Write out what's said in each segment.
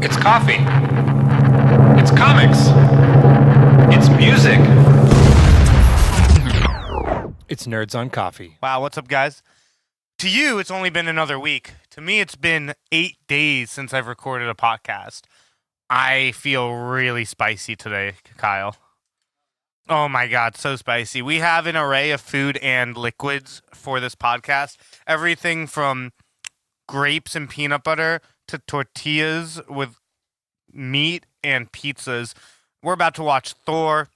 It's coffee. It's comics. It's music. It's Nerds on Coffee. Wow, what's up, guys? To you, it's only been another week. To me, it's been 8 days since I've recorded a podcast. I feel really spicy today, Kyle. Oh my God, so spicy. We have an array of food and liquids for this podcast. Everything from grapes and peanut butter to tortillas with meat and pizzas. We're about to watch Thor.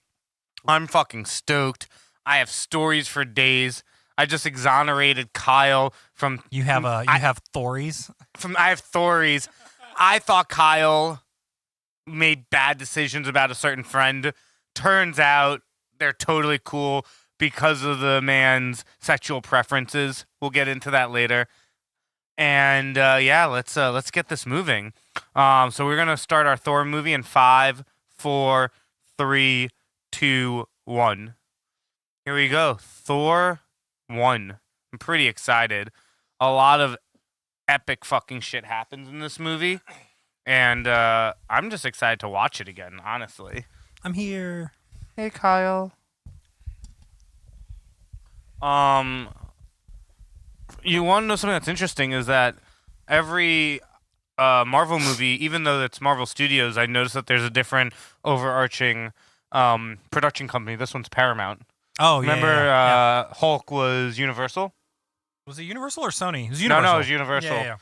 I'm fucking stoked. I have stories for days. I just exonerated Kyle from. You have Thories? I have Thories. I thought Kyle made bad decisions about a certain friend. Turns out they're totally cool because of the man's sexual preferences. We'll get into that later. And let's get this moving. So we're gonna start our Thor movie in 5, 4, 3, 2, 1. Here we go. Thor 1. I'm pretty excited. A lot of epic fucking shit happens in this movie. And I'm just excited to watch it again, honestly. I'm here. Hey, Kyle. You want to know something that's interesting is that every Marvel movie, even though it's Marvel Studios, I noticed that there's a different overarching production company. This one's Paramount. Oh, Remember Hulk was Universal? Was it Universal or Sony? It was Universal. No, it was Universal.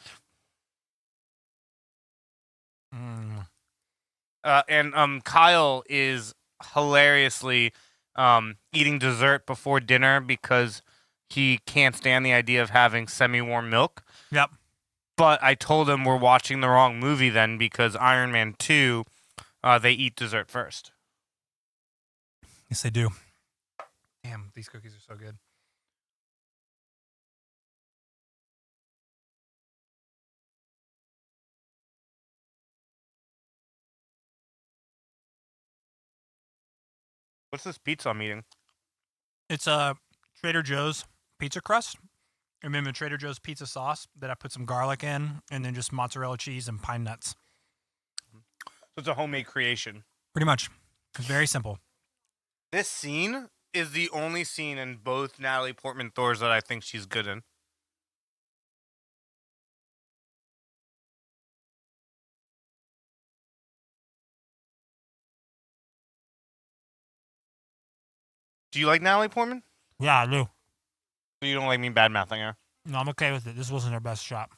And Kyle is hilariously eating dessert before dinner because he can't stand the idea of having semi-warm milk. Yep. But I told him we're watching the wrong movie then because Iron Man 2, they eat dessert first. Yes, they do. Damn, these cookies are so good. What's this pizza I'm eating? It's a Trader Joe's pizza crust, and then the Trader Joe's pizza sauce that I put some garlic in, and then just mozzarella cheese and pine nuts. So it's a homemade creation. Pretty much. It's very simple. This scene is the only scene in both Natalie Portman Thors that I think she's good in. Do you like Natalie Portman? Yeah, I do. So you don't like me bad-mouthing her? No, I'm okay with it. This wasn't her best shot.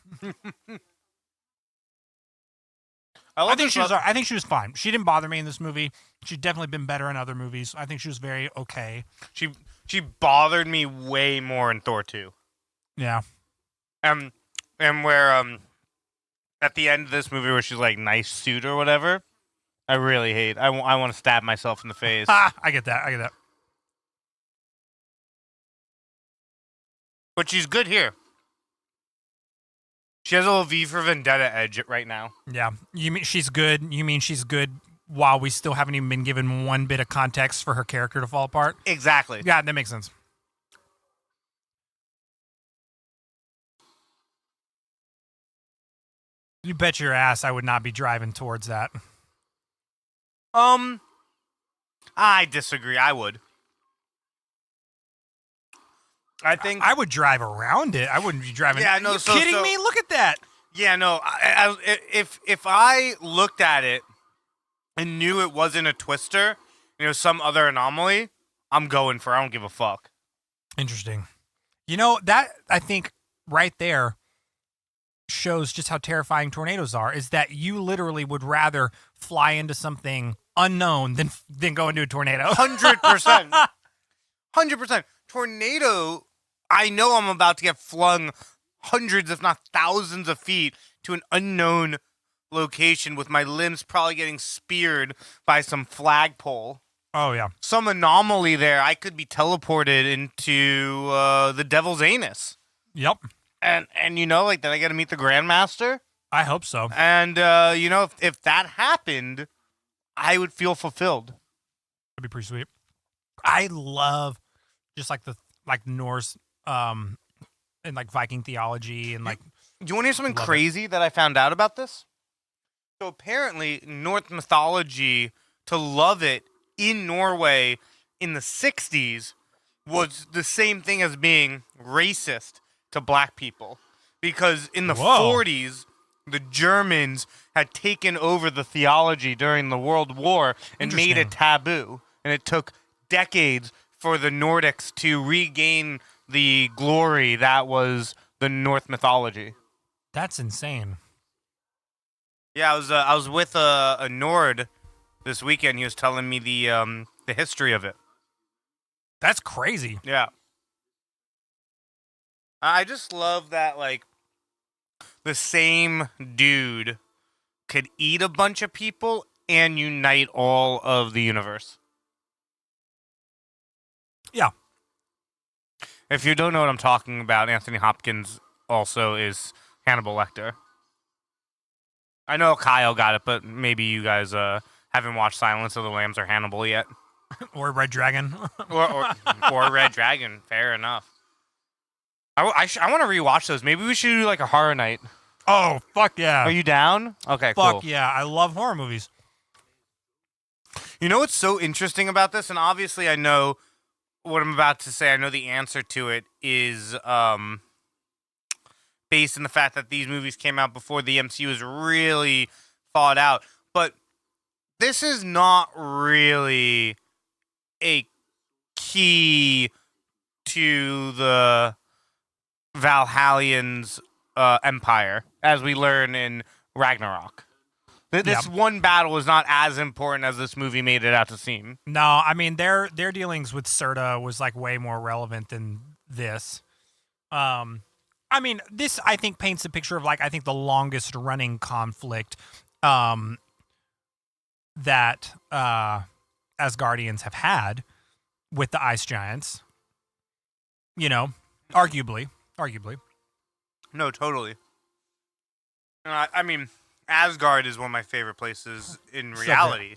I think she was fine. She didn't bother me in this movie. She's definitely been better in other movies. I think she was very okay. She bothered me way more in Thor 2. Yeah. And where at the end of this movie where she's like nice suit or whatever, I really hate. I want to stab myself in the face. I get that. But she's good here. She has a little V for Vendetta edge right now. Yeah. You mean she's good? You mean she's good while we still haven't even been given one bit of context for her character to fall apart? Exactly. Yeah, that makes sense. You bet your ass I would not be driving towards that. I disagree. I would. I think I would drive around it. I wouldn't be driving. Yeah, no. Are you kidding me? Look at that. Yeah, no. If I looked at it and knew it wasn't a twister, some other anomaly, I'm going for. I don't give a fuck. Interesting. That I think right there shows just how terrifying tornadoes are. Is that you literally would rather fly into something unknown than go into a tornado? 100%. 100%. Tornado. I know I'm about to get flung hundreds, if not thousands of feet to an unknown location with my limbs probably getting speared by some flagpole. Oh, yeah. Some anomaly there. I could be teleported into the devil's anus. Yep. And then I got to meet the Grandmaster. I hope so. And, if that happened, I would feel fulfilled. That'd be pretty sweet. I love just like the Norse and like Viking theology and like. Do you want to hear something crazy that I found out about this? So apparently, Norse mythology, to love it in Norway in the 60s was the same thing as being racist to black people. Because in the Whoa. 40s, the Germans had taken over the theology during the World War and made it Interesting. taboo. And it took decades for the Nordics to regain the glory that was the Norse mythology. That's insane. Yeah, I was with a Nord this weekend. He was telling me the history of it. That's crazy. Yeah, I just love that like the same dude could eat a bunch of people and unite all of the universe. Yeah. If you don't know what I'm talking about, Anthony Hopkins also is Hannibal Lecter. I know Kyle got it, but maybe you guys haven't watched Silence of the Lambs or Hannibal yet. Or Red Dragon. or Red Dragon. Fair enough. I want to rewatch those. Maybe we should do like a horror night. Oh, fuck yeah. Are you down? Okay, Fuck cool. yeah. I love horror movies. You know what's so interesting about this? And obviously I know what I'm about to say. I know the answer to it is based on the fact that these movies came out before the MCU was really thought out. But this is not really a key to the Valhallians' empire, as we learn in Ragnarok. This one battle is not as important as this movie made it out to seem. No, I mean their dealings with Serta was like way more relevant than this. I mean, this I think paints a picture of like I think the longest running conflict that Asgardians have had with the ice giants. You know, arguably. No, totally. I mean, Asgard is one of my favorite places in So reality.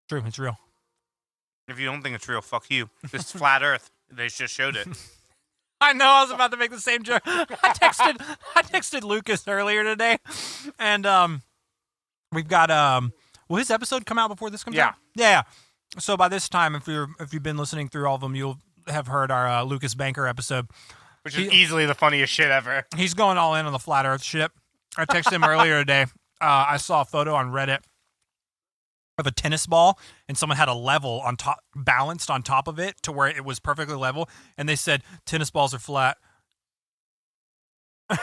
True, it's real. If you don't think it's real, fuck you. This is flat Earth. They just showed it. I know I was about to make the same joke. I texted Lucas earlier today, and we've got will his episode come out before this comes out? Yeah. So by this time, if you've been listening through all of them, you'll have heard our Lucas Banker episode, Which is easily the funniest shit ever. He's going all in on the flat Earth shit. I texted him earlier today. I saw a photo on Reddit of a tennis ball, and someone had a level on top, balanced on top of it to where it was perfectly level, and they said tennis balls are flat. And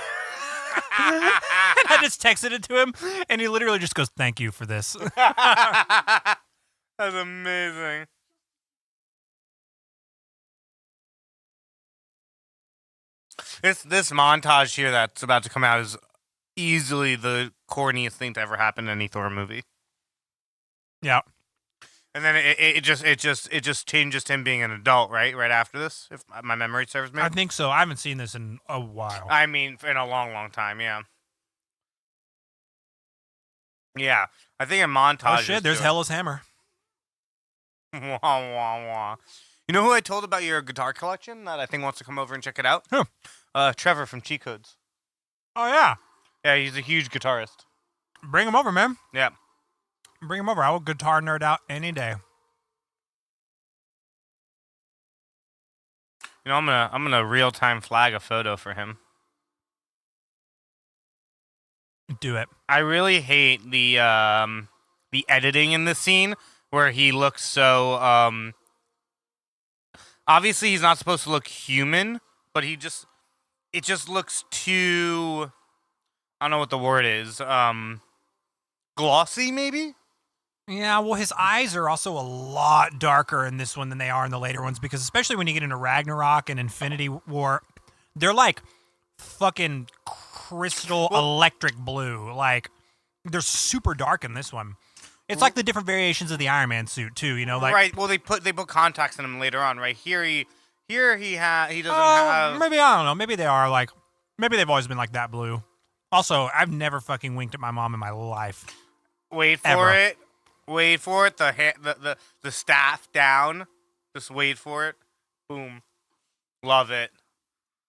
I just texted it to him, and he literally just goes, "Thank you for this." That's amazing. This montage here that's about to come out is easily the corniest thing to ever happen in any Thor movie. Yeah. And then it just changes to him being an adult, right? Right after this, if my memory serves me. I think so. I haven't seen this in a while. I mean, in a long, long time, yeah. Yeah, I think in montage. Oh shit! There's Hela's hammer. Wah, wah, wah. You know who I told about your guitar collection that I think wants to come over and check it out? Who? Trevor from Cheat Codes. Oh yeah. Yeah, he's a huge guitarist. Bring him over, man. Yeah. Bring him over. I will guitar nerd out any day. You know, I'm gonna real time flag a photo for him. Do it. I really hate the editing in this scene where he looks so obviously he's not supposed to look human, but it just looks too, I don't know what the word is, glossy maybe? Yeah, well, his eyes are also a lot darker in this one than they are in the later ones, because especially when you get into Ragnarok and Infinity War, they're like fucking crystal electric blue. Like, they're super dark in this one. It's like the different variations of the Iron Man suit too, you know, like right. Well, they put contacts in him later on, right? Here he doesn't have. maybe I don't know. Maybe they are like, maybe they've always been like that blue. Also, I've never fucking winked at my mom in my life. Wait for Ever. it. Wait for it. The staff down. Just wait for it. Boom. Love it.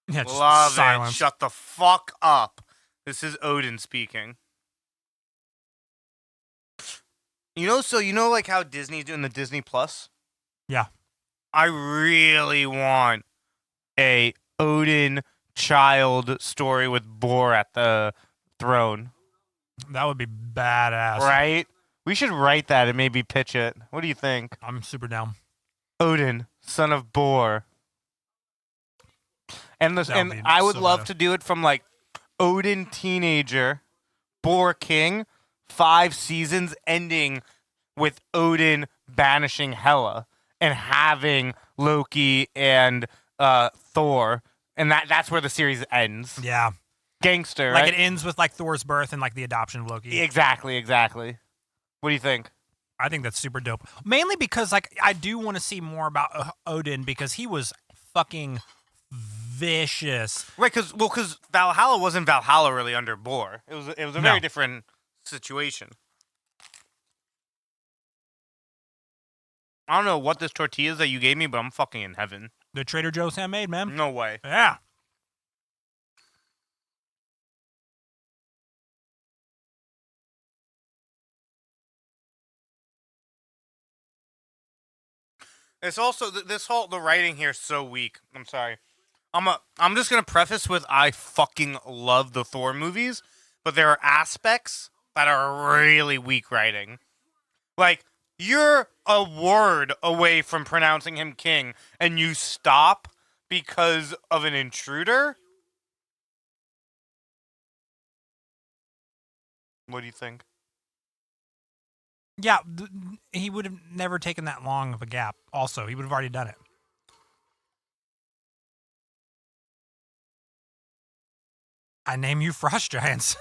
Yeah, just Love silence. it. Shut the fuck up. This is Odin speaking. Like how Disney's doing the Disney Plus? Yeah. I really want a Odin child story with Bor at the throne. That would be badass. Right? We should write that and maybe pitch it. What do you think? I'm super down. Odin, son of Bor. And That would be I would so love badass. to do it from like Odin teenager, Bor king, 5 seasons ending with Odin banishing Hela and having Loki and Thor, and that's where the series ends. Yeah. Gangster, Like right? it ends with like Thor's birth and like the adoption of Loki. Exactly. What do you think? I think that's super dope. Mainly because like I do want to see more about Odin because he was fucking vicious. Right, because Valhalla wasn't Valhalla really under Bor. It was a very different situation. I don't know what this tortilla is that you gave me, but I'm fucking in heaven. The Trader Joe's handmade, man. No way. Yeah. It's also the writing here is so weak. I'm sorry. I'm just gonna preface with I fucking love the Thor movies, but there are aspects that are really weak writing. Like you're a word away from pronouncing him king, and you stop because of an intruder. What do you think? Yeah, he would have never taken that long of a gap. Also, he would have already done it. I name you Frost Giants.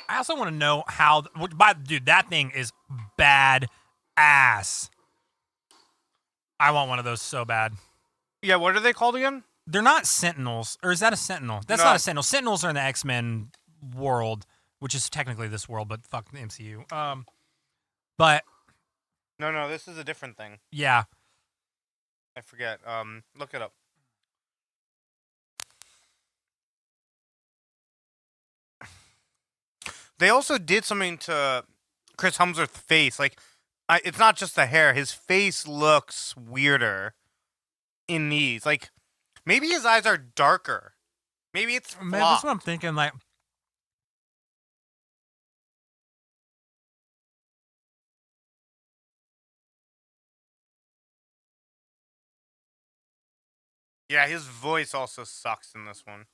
I also want to know how. Dude, that thing is bad ass. I want one of those so bad. Yeah, what are they called again? They're not Sentinels, or is that a Sentinel? That's No. not a Sentinel. Sentinels are in the X-Men world, which is technically this world, but fuck the MCU. But No, this is a different thing. yeah, I forget. Look it up. They also did something to Chris Hemsworth's face. Like, it's not just the hair. His face looks weirder in these. Like, maybe his eyes are darker. Maybe it's man, that's flopped. what I'm thinking. Like, Yeah, his voice also sucks in this one.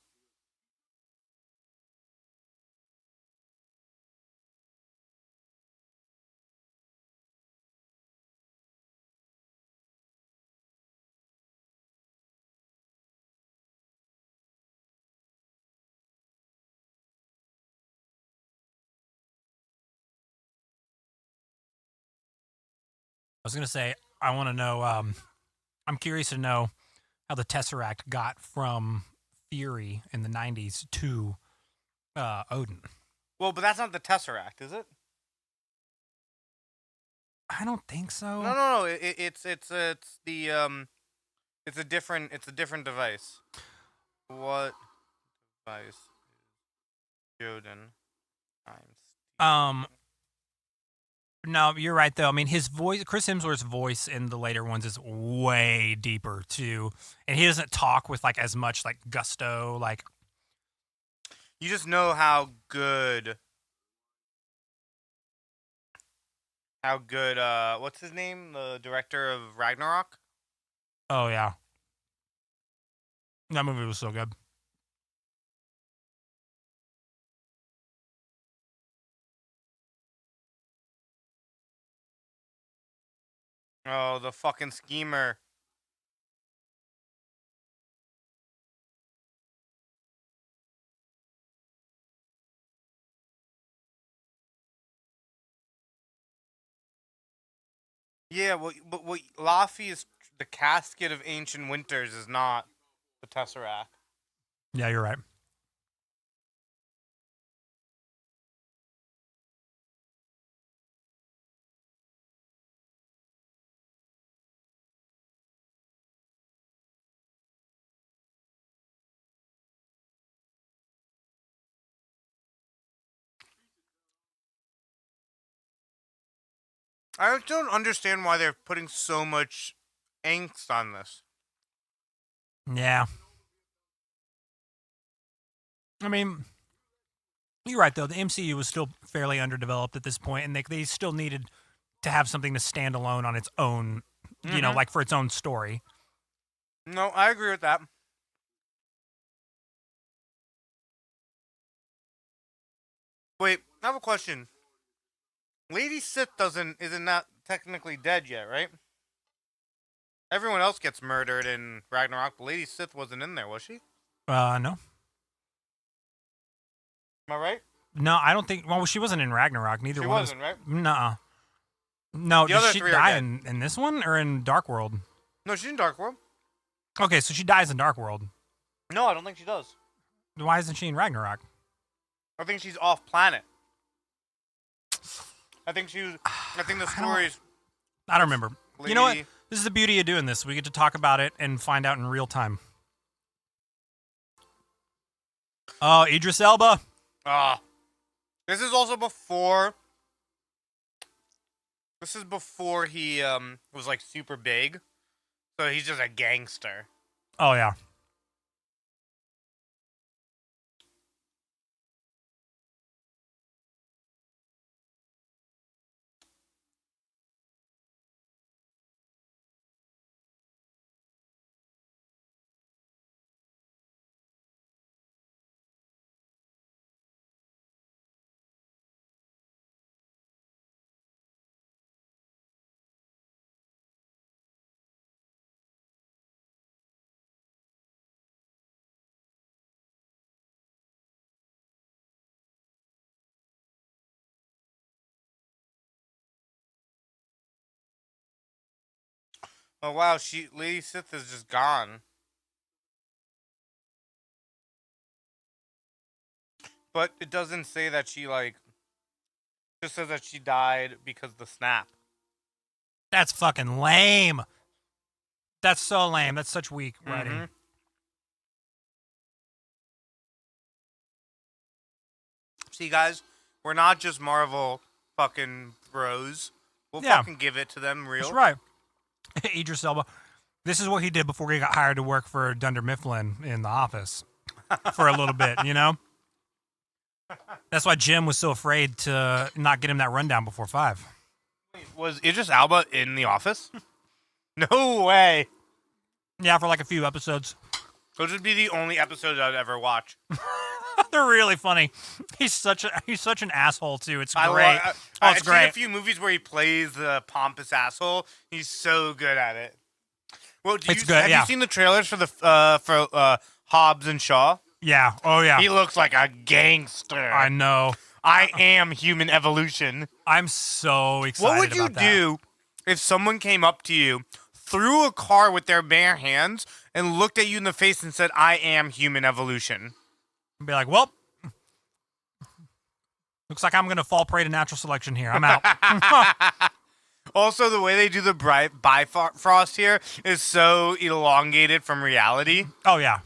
I was gonna say, I want to know. I'm curious to know how the Tesseract got from Fury in the '90s to Odin. Well, but that's not the Tesseract, is it? I don't think so. No. It's the it's a different device. What device is Joden? No, you're right though. I mean, his voice, Chris Hemsworth's voice in the later ones is way deeper too, and he doesn't talk with like as much like gusto. Like, You just know how good. What's his name? The director of Ragnarok? oh yeah, that movie was so good. Oh, the fucking schemer. Yeah, but what Laffy is the casket of ancient winters is not the Tesseract. Yeah, you're right. I don't understand why they're putting so much angst on this. Yeah. I mean, you're right, though. The MCU was still fairly underdeveloped at this point, and they still needed to have something to stand alone on its own, you know, like for its own story. No, I agree with that. Wait, I have a question. Lady Sith isn't not technically dead yet, right? Everyone else gets murdered in Ragnarok, but Lady Sith wasn't in there, was she? No. Am I right? No, I don't think. Well, she wasn't in Ragnarok. Neither She one wasn't, right? Nuh-uh. No, The did other she three are die dead. in this one or in Dark World? No, she's in Dark World. Okay, so she dies in Dark World. No, I don't think she does. Why isn't she in Ragnarok? I think she's off planet. I think the story's. I don't remember. You know what? Lady- This is the beauty of doing this. We get to talk about it and find out in real time. Oh, Idris Elba. This is also before. This is before he was like super big, so he's just a gangster. Oh, yeah. Oh wow, Lady Sith is just gone. But it doesn't say that she like. It just says that she died because of the snap. That's fucking lame. That's so lame. That's such weak writing. Mhm. See, guys, we're not just Marvel fucking bros. We'll Yeah. fucking give it to them real. That's right. Idris Elba. This is what he did before he got hired to work for Dunder Mifflin in The Office for a little bit, you know? That's why Jim was so afraid to not get him that rundown before 5. Was Idris Alba in The Office? No way. Yeah, for like a few episodes. Those would be the only episodes I'd ever watch. They're really funny. He's such an asshole too. It's great. It's I've seen great. a few movies where he plays the pompous asshole. He's so good at it. Well, It's good, have yeah. you seen the trailers for Hobbs and Shaw? Yeah. Oh yeah. He looks like a gangster. I know. I am human evolution. I'm so excited. What would you about that. do if someone came up to you, threw a car with their bare hands, and looked at you in the face and said, "I am human evolution"? Be like, well, looks like I'm gonna fall prey to natural selection here. I'm out. Also, the way they do the Bifrost here is so elongated from reality. Oh yeah.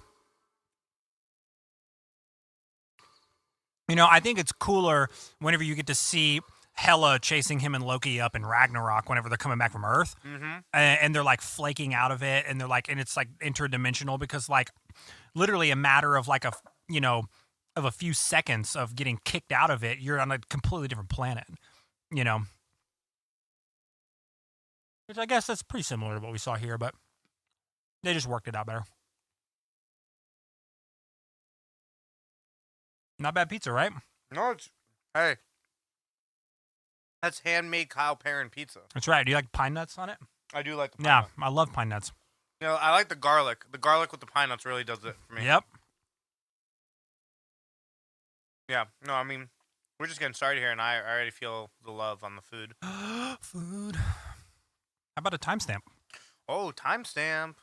You know, I think it's cooler whenever you get to see Hela chasing him and Loki up in Ragnarok whenever they're coming back from Earth, and they're like flaking out of it, and they're like, and it's like interdimensional because like literally a matter of like of a few seconds of getting kicked out of it, you're on a completely different planet, you know. Which I guess that's pretty similar to what we saw here, but they just worked it out better. Not bad pizza, right? No, hey, that's handmade Kyle Perrin pizza. That's right. Do you like pine nuts on it? I do like the pine Yeah, nuts. I love pine nuts. You know, I like the garlic. The garlic with the pine nuts really does it for me. Yep. Yeah. No, I mean, we're just getting started here, and I already feel the love on the food. Food. How about a timestamp? Oh, timestamp.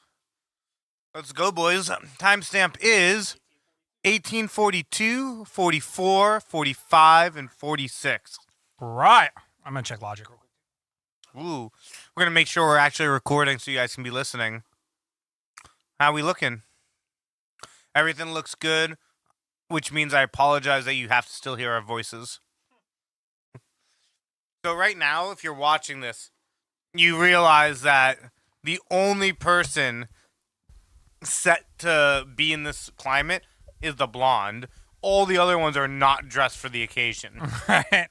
Let's go, boys. Timestamp is 1842, 44, 45, and 46. Right. I'm going to check logic real quick. Ooh. We're going to make sure we're actually recording so you guys can be listening. How we looking? Everything looks good, which means I apologize that you have to still hear our voices. So right now, if you're watching this, you realize that the only person set to be in this climate is the blonde. All the other ones are not dressed for the occasion. Right.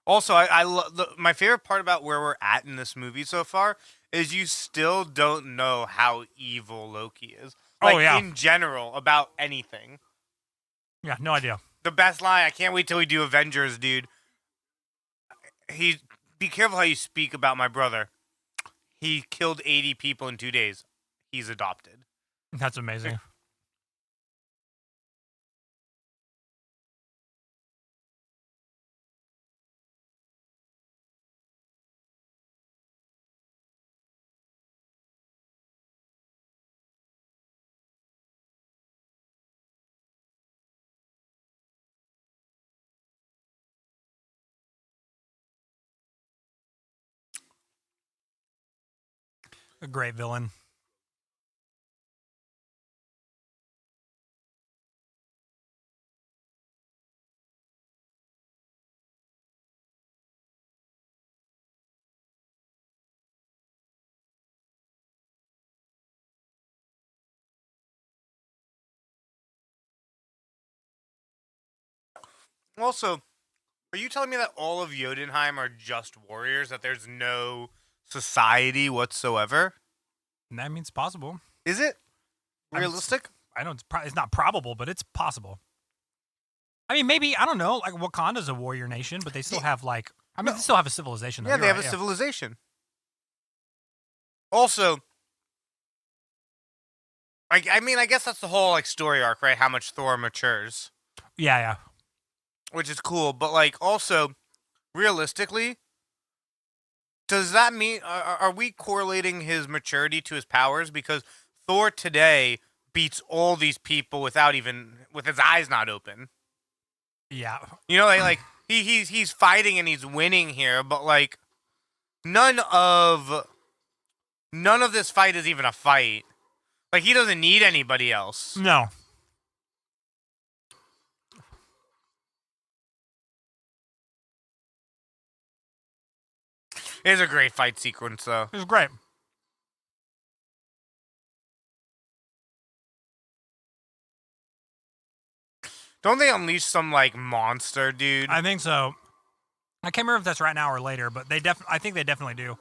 Also, my favorite part about where we're at in this movie so far is you still don't know how evil Loki is. Like, Oh, yeah. in general, about anything. Yeah, no idea. The best line, I can't wait till we do Avengers, dude. Be careful how you speak about my brother. He killed 80 people in 2 days. He's adopted. That's amazing. A great villain. Also, are you telling me that all of Jotunheim are just warriors? That there's no society whatsoever? That means possible. Is it I'm- realistic? I know it's not probable, but it's possible. I mean, maybe, I don't know, like Wakanda's a warrior nation, but they still have like, I mean, No. they still have a civilization. Though. Yeah, You're they have right, a civilization. Also, I mean, I guess that's the whole like story arc, right? How much Thor matures, Yeah, yeah. which is cool. But like, also, realistically, does that mean are we correlating his maturity to his powers? Because Thor today beats all these people without even with his eyes not open. Yeah. You know, like he's fighting and he's winning here, but like none of this fight is even a fight. Like he doesn't need anybody else. No. It's a great fight sequence though. It was great. Don't they unleash some like monster, dude? I think so. I can't remember if that's right now or later, but I think they definitely do.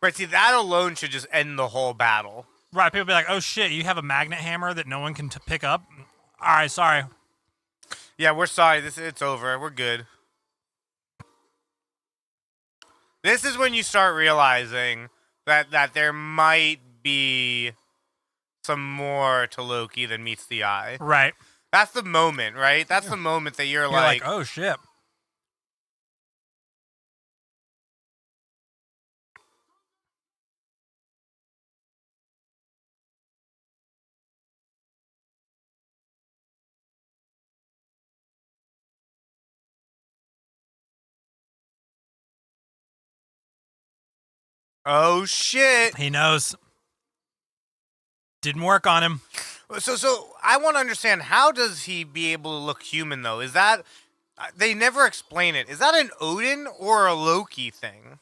Right, see that alone should just end the whole battle. Right, people be like, "Oh shit, you have a magnet hammer that no one can pick up." All right, sorry. Yeah, we're sorry. It's over. We're good. This is when you start realizing that there might be some more to Loki than meets the eye. Right. That's the moment, right? That's the moment that You're like, "Oh shit." oh shit. He knows. Didn't work on him. So I want to understand, how does he be able to look human though? Is that they never explain it? Is that an Odin or a Loki thing?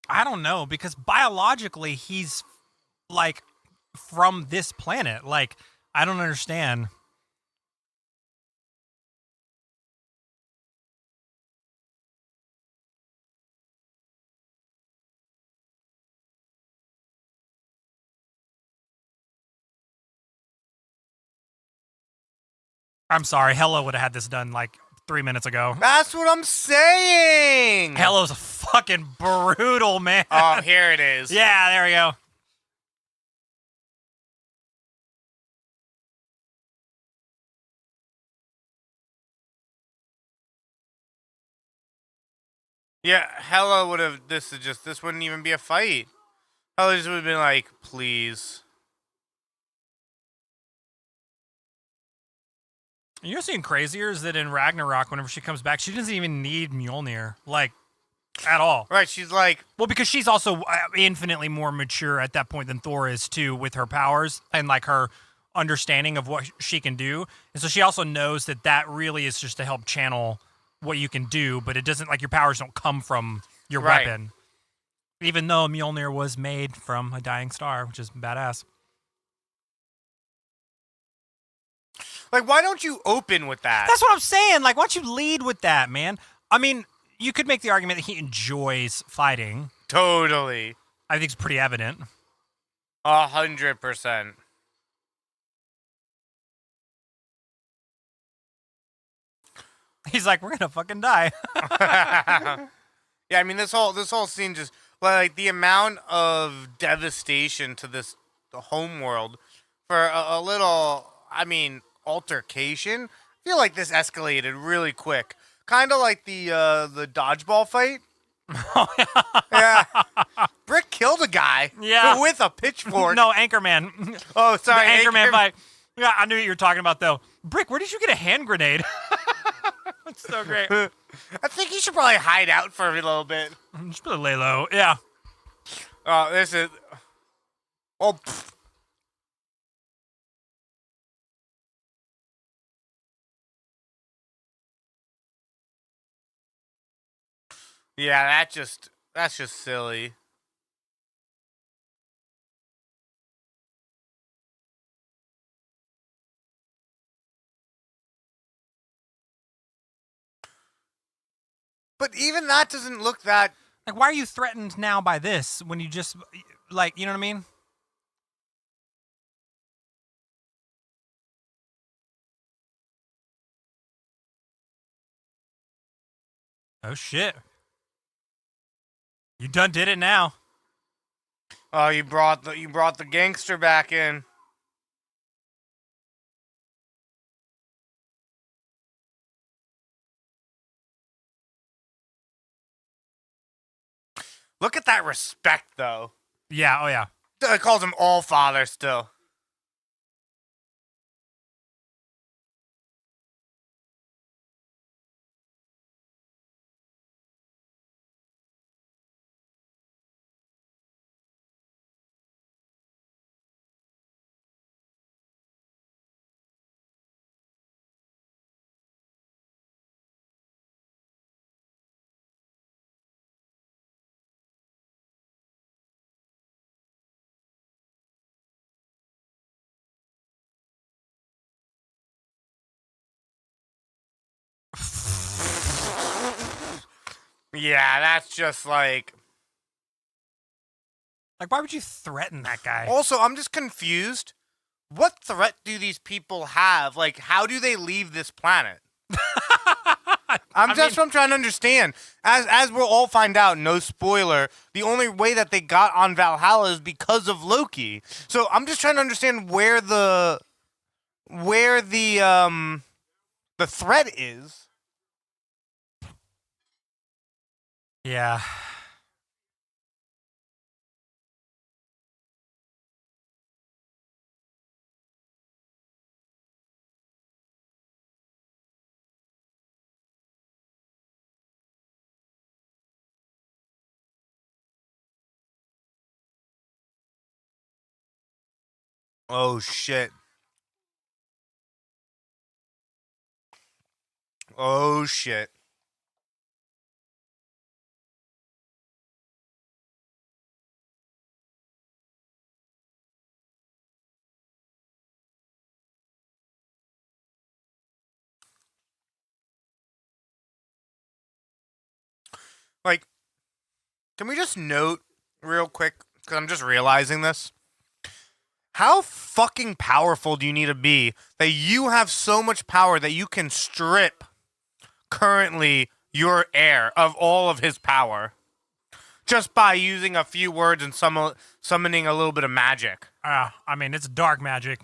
I don't know, because biologically he's like from this planet. Like, I don't understand. I'm sorry, Hello would have had this done like 3 minutes ago. That's what I'm saying. Hello's a fucking brutal man. Oh, here it is. Yeah, there we go. Yeah, Hela would have. This wouldn't even be a fight. I just would have been like, please. And you know what's even crazier is that in Ragnarok, whenever she comes back, she doesn't even need Mjolnir, like, at all. Right, she's like, Well, because she's also infinitely more mature at that point than Thor is, too, with her powers and, like, her understanding of what she can do. And so she also knows that that really is just to help channel what you can do, but it doesn't, like, your powers don't come from your Right. weapon. Even though Mjolnir was made from a dying star, which is badass. like, why don't you open with that? That's what I'm saying. Like, why don't you lead with that, man? I mean, you could make the argument that he enjoys fighting. Totally. I think it's pretty evident. 100%. He's like, we're gonna fucking die. Yeah, I mean, this whole scene just, like, the amount of devastation to the home world for a little, I mean, altercation. I feel like this escalated really quick. Kind of like the dodgeball fight. Yeah. Brick killed a guy. Yeah. With a pitchfork. No, Anchorman. Oh, sorry. The Anchorman fight. Yeah, I knew what you were talking about, though. Brick, where did you get a hand grenade? That's so great. I think he should probably hide out for a little bit. Just put a lay low. Yeah. Oh, this is. Oh. Pfft. Yeah, that's just silly. But even that doesn't look that. Like, why are you threatened now by this when you just, like, you know what I mean? Oh, shit. You done did it now. Oh, you brought the gangster back in. Look at that respect, though. Yeah, oh, yeah. It calls him All Father still. Yeah, that's just like. Like, why would you threaten that guy? Also, I'm just confused. What threat do these people have? Like, how do they leave this planet? I'm trying to understand. As we'll all find out, no spoiler, the only way that they got on Valhalla is because of Loki. So I'm just trying to understand where the threat is. Yeah. Oh shit. Oh shit. Like, can we just note real quick, because I'm just realizing this? How fucking powerful do you need to be that you have so much power that you can strip currently your heir of all of his power just by using a few words and summoning a little bit of magic? I mean, it's dark magic.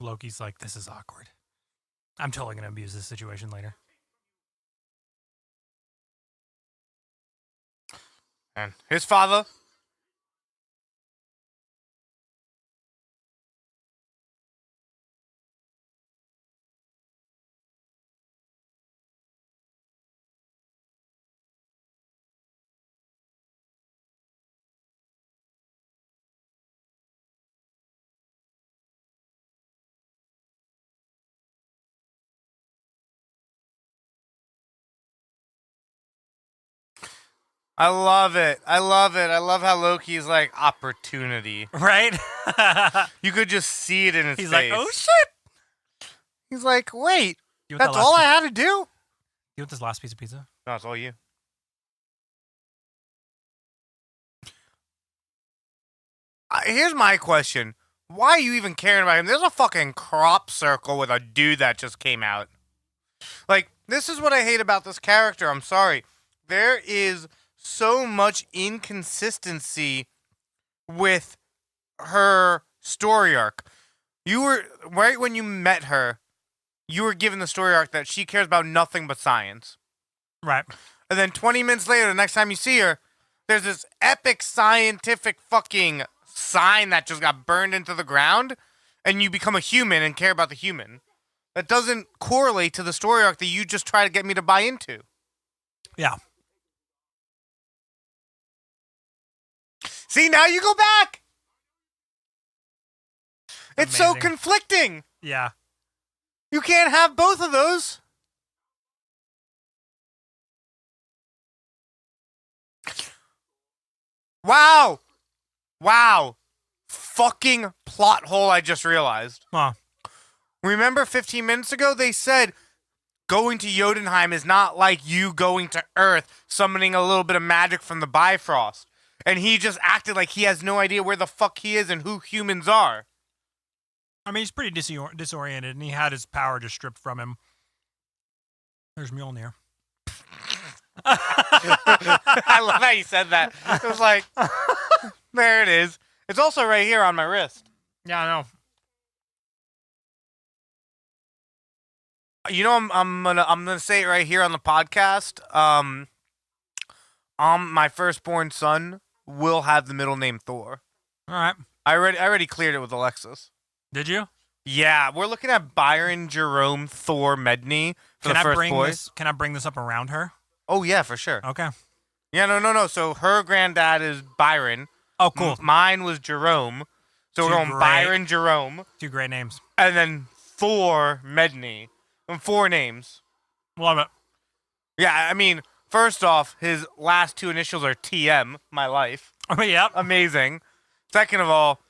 Loki's like, this is awkward. I'm totally going to abuse this situation later. And his father. I love it. I love it. I love how Loki's like opportunity. Right? You could just see it in his He's face. like, oh shit. He's like, wait, You want that's that last all I piece- had to do? You want this last piece of pizza? No, it's all you. Here's my question. Why are you even caring about him? There's a fucking crop circle with a dude that just came out. Like, this is what I hate about this character. I'm sorry. There is so much inconsistency with her story arc. You were, right when you met her, you were given the story arc that she cares about nothing but science. Right. And then 20 minutes later, the next time you see her, there's this epic scientific fucking sign that just got burned into the ground, and you become a human and care about the human. That doesn't correlate to the story arc that you just try to get me to buy into. Yeah. See, now you go back. It's so Amazing. conflicting. Yeah. You can't have both of those. Wow. Wow. Fucking plot hole I just realized. Huh. Remember 15 minutes ago they said going to Jotunheim is not like you going to Earth, summoning a little bit of magic from the Bifrost. And he just acted like he has no idea where the fuck he is and who humans are. I mean, he's pretty disoriented, and he had his power just stripped from him. There's Mjolnir. I love how you said that. It was like, there it is. It's also right here on my wrist. Yeah, I know. You know, I'm gonna say it right here on the podcast. My firstborn son will have the middle name Thor. All right. I already cleared it with Alexis. Did you? Yeah, we're looking at Byron Jerome Thor Medney for Can the I first bring boy. this? Can I bring this up around her? Oh yeah, for sure. Okay. Yeah, no. So her granddad is Byron. Oh, cool. Mine was Jerome. So we're Two going great- Byron Jerome, Two great names. and then Thor Medney. 4 names. Love it. Yeah, I mean, first off, his last 2 initials are TM, my life. Oh, yep. Amazing. Second of all,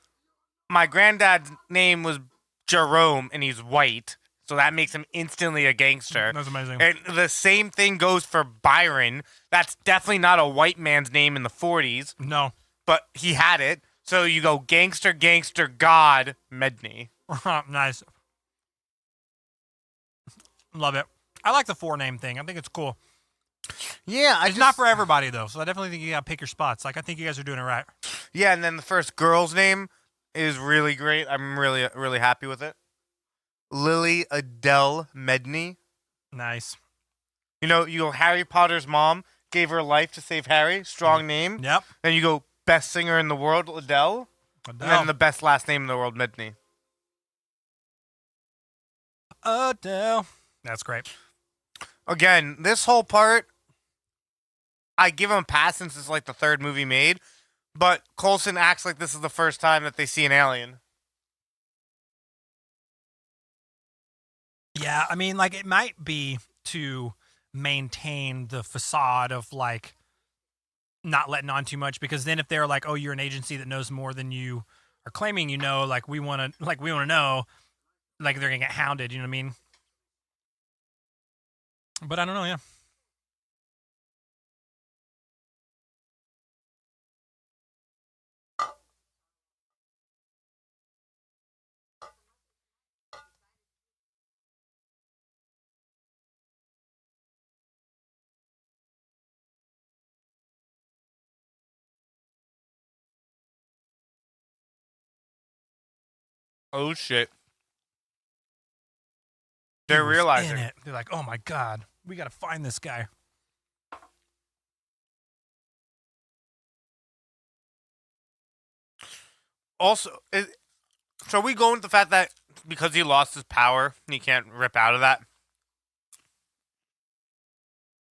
my granddad's name was Jerome, and he's white, so that makes him instantly a gangster. That's amazing. And the same thing goes for Byron. That's definitely not a white man's name in the 40s, No. but he had it. So you go gangster, God, Medney. Nice. Love it. I like the 4-name thing. I think it's cool. Yeah, It's not for everybody, though, so I definitely think you got to pick your spots. Like, I think you guys are doing it right. Yeah, and then the first girl's name is really great. I'm really happy with it. Lily Adele Medney. Nice. You go Harry Potter's mom gave her life to save Harry. Strong name. Yep. Then you go best singer in the world, Adele. And then the best last name in the world, Medney. Adele. That's great. Again, this whole part, I give him a pass since it's like the 3rd movie made, but Coulson acts like this is the first time that they see an alien. Yeah, I mean, like, it might be to maintain the facade of, like, not letting on too much, because then if they're like, oh, you're an agency that knows more than you are claiming you know, like, we want to know, like, they're going to get hounded, you know what I mean? But I don't know, yeah. Oh shit. They're was realizing in it. They're like, oh my God, we got to find this guy. Also, so are we going with the fact that because he lost his power, he can't rip out of that?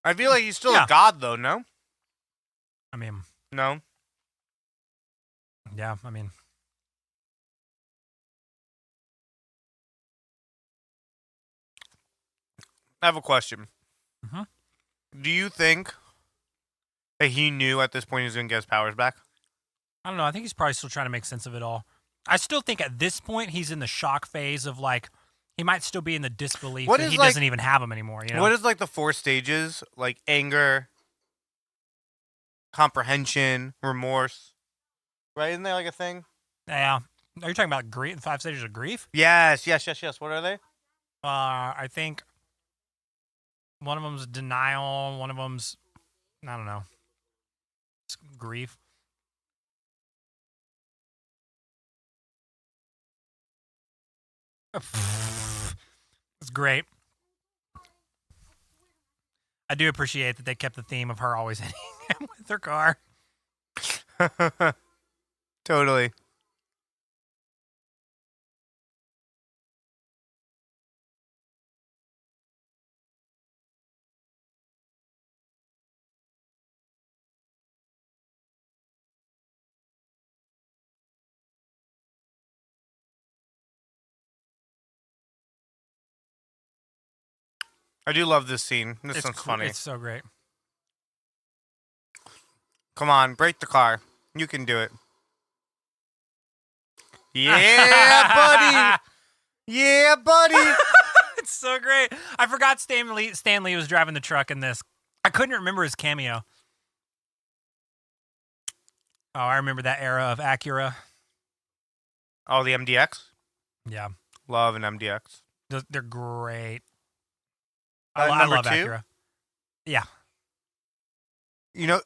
I feel like he's still Yeah. a god, though, no? I mean, No? yeah, I mean, I have a question. Mhm. Do you think that he knew at this point he was going to get his powers back? I don't know. I think he's probably still trying to make sense of it all. I still think at this point he's in the shock phase of like he might still be in the disbelief What that is, he like- doesn't even have them anymore. You know? What is like the 4 stages? Like anger, comprehension, remorse. Right? Isn't there like a thing? Yeah. Are you talking about grief? 5 stages of grief? Yes. What are they? I think one of them's denial. One of them's I don't know. It's grief. It's great. I do appreciate that they kept the theme of her always hitting him with her car. Totally. I do love this scene. This one's funny. It's so great. Come on, break the car. You can do it. Yeah, buddy. Yeah, buddy. It's so great. I forgot Stanley was driving the truck in this. I couldn't remember his cameo. Oh, I remember that era of Acura. Oh, the MDX. Yeah, Love an MDX. they're great. Uh, I number love 2? Acura. Yeah, You know,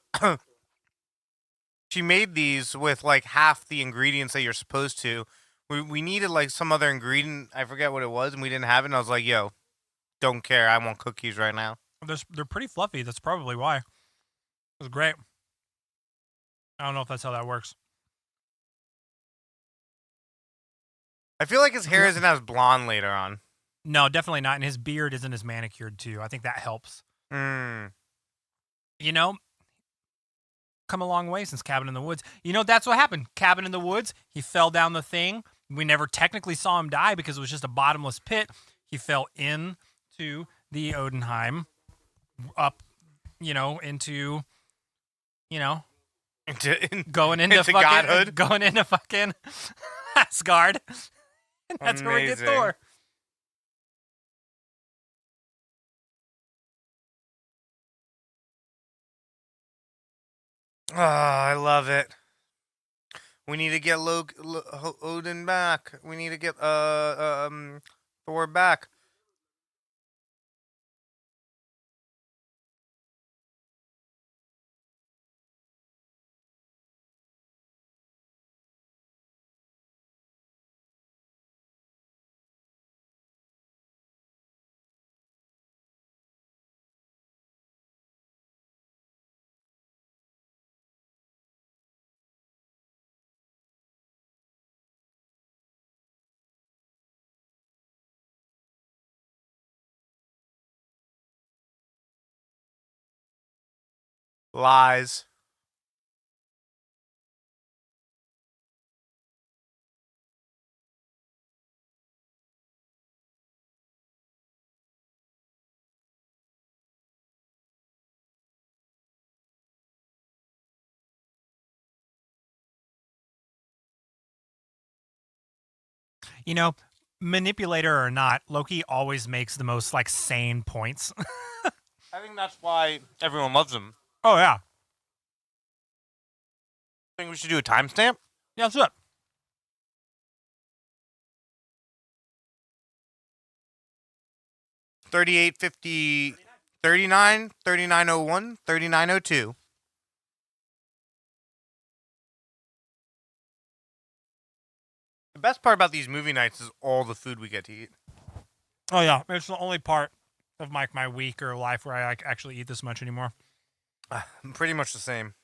she made these with like half the ingredients that you're supposed to. We needed like some other ingredient. I forget what it was, and we didn't have it. And I was like, "Yo, don't care. I want cookies right now." they're pretty fluffy. That's probably why. It was great. I don't know if that's how that works. I feel like his hair isn't as blonde later on. No, definitely not. And his beard isn't as manicured too. I think that helps. Mm. You know, come a long way since Cabin in the Woods. You know, that's what happened. Cabin in the Woods, he fell down the thing. We never technically saw him die because it was just a bottomless pit. He fell into the Odenheim, up, into, going into Into fucking godhood? going into fucking Asgard. And that's where we get Amazing. Thor. Oh, I love it. We need to get Odin back. We need to get Thor back. Lies. You know, manipulator or not, Loki always makes the most like sane points. I think that's why everyone loves him. Oh yeah. Think we should do a timestamp? Yeah, what's up? 3850, 39, 3901, 3902. The best part about these movie nights is all the food we get to eat. Oh yeah, it's the only part of my week or life where I like, actually eat this much anymore. Pretty much the same.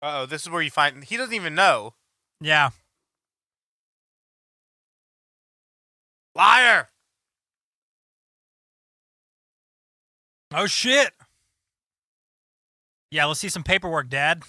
Uh-oh, this is where you find... He doesn't even know. Yeah. Liar! Oh shit. Yeah, let's see some paperwork, Dad.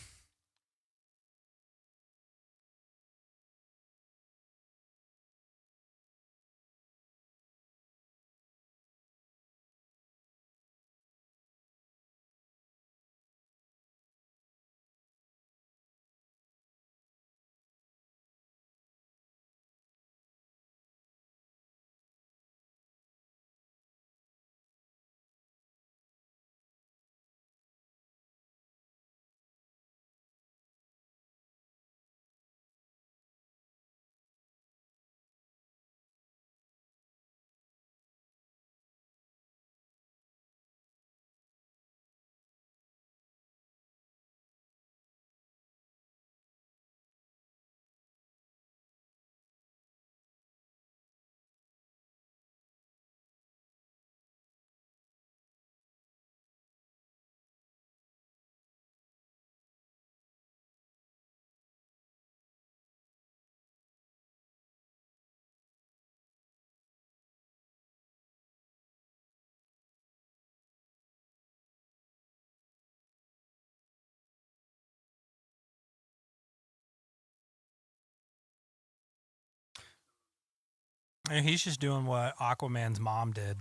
And he's just doing what Aquaman's mom did.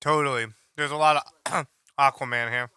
Totally. There's a lot of Aquaman here.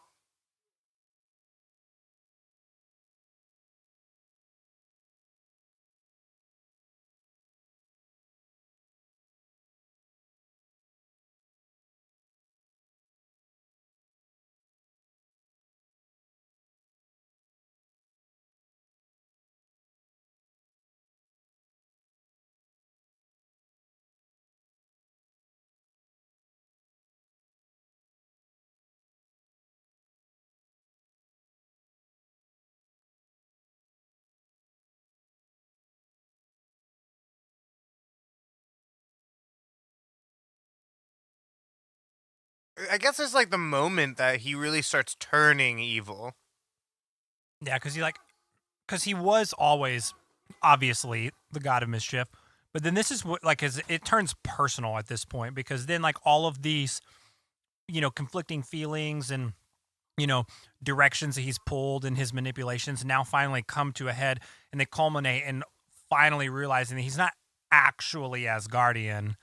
I guess it's like the moment that he really starts turning evil. Yeah, because he was always obviously the god of mischief, but then this is what it turns personal at this point because then like all of these conflicting feelings and directions that he's pulled and his manipulations now finally come to a head and they culminate in finally realizing that he's not actually Asgardian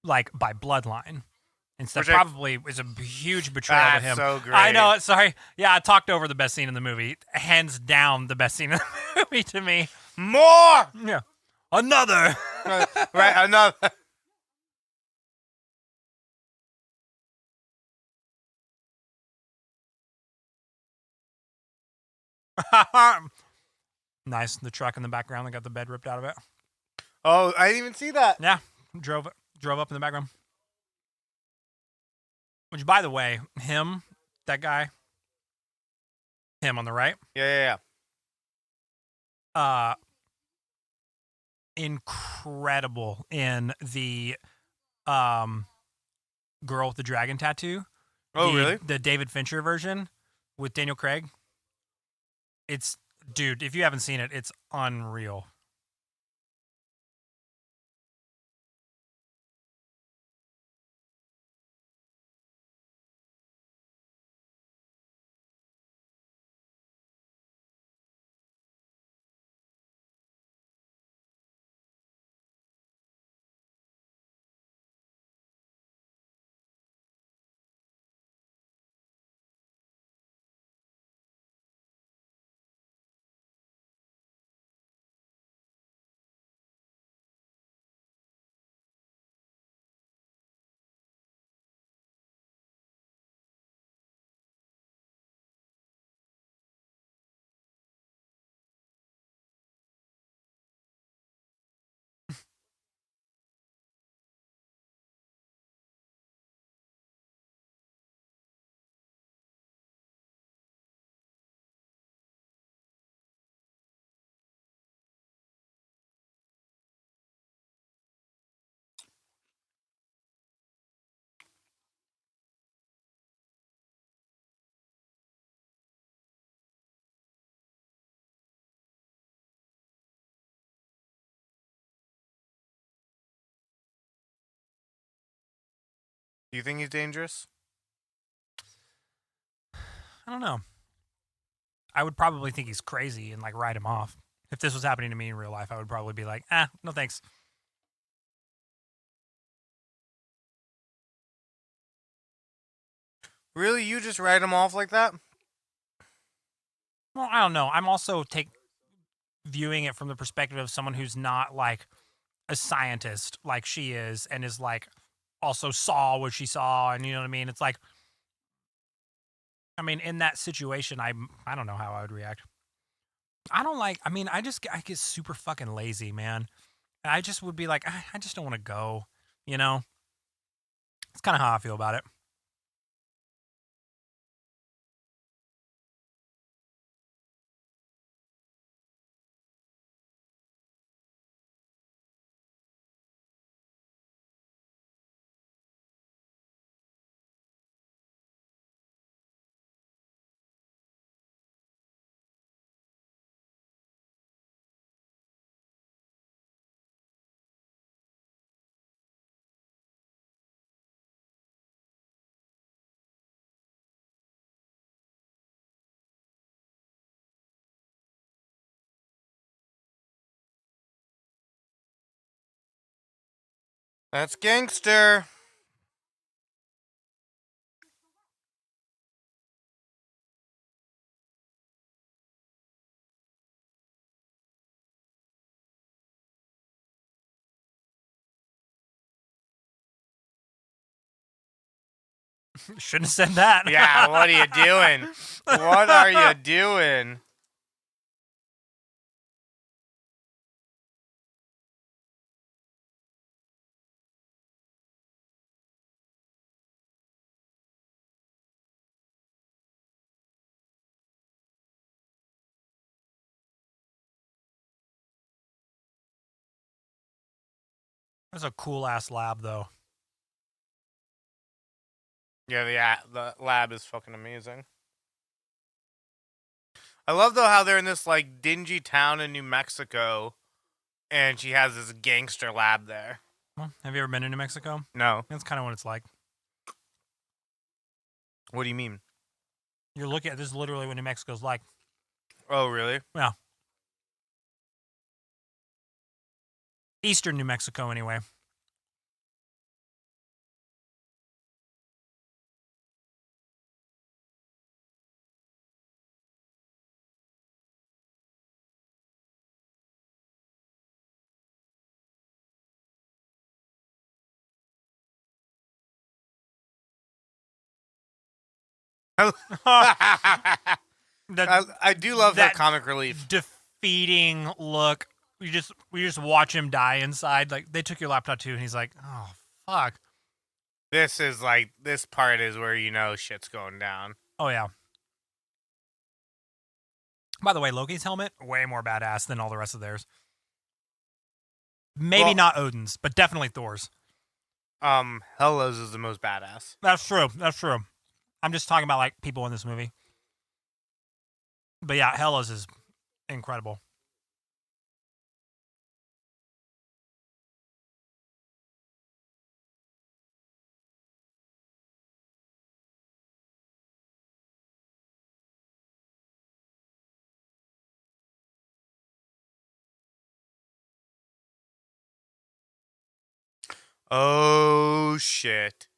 like by bloodline. Instead, Which probably is a huge betrayal to That's him. so great. I know it. Sorry. Yeah, I talked over the best scene in the movie. Hands down, the best scene in the movie to me. More! Yeah. Another. Right, another. Nice. The truck in the background that got the bed ripped out of it. Oh, I didn't even see that. Yeah. Drove up in the background. Which, by the way, that guy, him on the right, Yeah. uh, incredible in the girl with the dragon tattoo. Oh, really? The David Fincher version with Daniel Craig. Dude, if you haven't seen it, it's unreal. You think he's dangerous? I don't know. I would probably think he's crazy and like write him off. If this was happening to me in real life, I would probably be like, no thanks. Really? You just write him off like that? Well, I don't know. I'm also viewing it from the perspective of someone who's not like a scientist like she is and is like also saw what she saw, and you know what I mean? It's like, I mean, in that situation, I don't know how I would react. I get super fucking lazy, man. I just would be like, I just don't want to go, you know? It's kind of how I feel about it. That's gangster. Shouldn't have said that. Yeah, what are you doing? What are you doing? That's a cool ass lab, though. Yeah, the lab is fucking amazing. I love though how they're in this like dingy town in New Mexico, and she has this gangster lab there. Well, have you ever been to New Mexico? No. That's kind of what it's like. What do you mean? You're looking at this is literally what New Mexico's like. Oh, really? Yeah. Eastern New Mexico, anyway. I do love that comic relief. Defeating look. We just watch him die inside. Like, they took your laptop too, and he's like, oh fuck. This part is where you know shit's going down. Oh yeah. By the way, Loki's helmet, way more badass than all the rest of theirs. Maybe not Odin's, but definitely Thor's. Hela's is the most badass. That's true. That's true. I'm just talking about like people in this movie. But yeah, Hela's is incredible. Oh shit.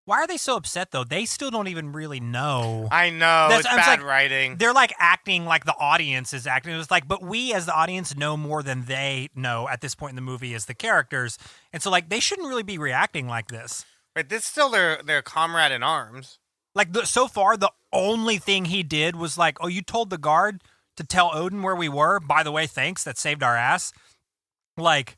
Why are they so upset though? They still don't even really know. I know. It's bad writing. They're like acting like the audience is acting. It's like, but we as the audience know more than they know at this point in the movie as the characters. And so like they shouldn't really be reacting like this. Right, this is still their comrade in arms. Like so far, the only thing he did was like, oh, you told the guard to tell Odin where we were. By the way, thanks. That saved our ass. Like,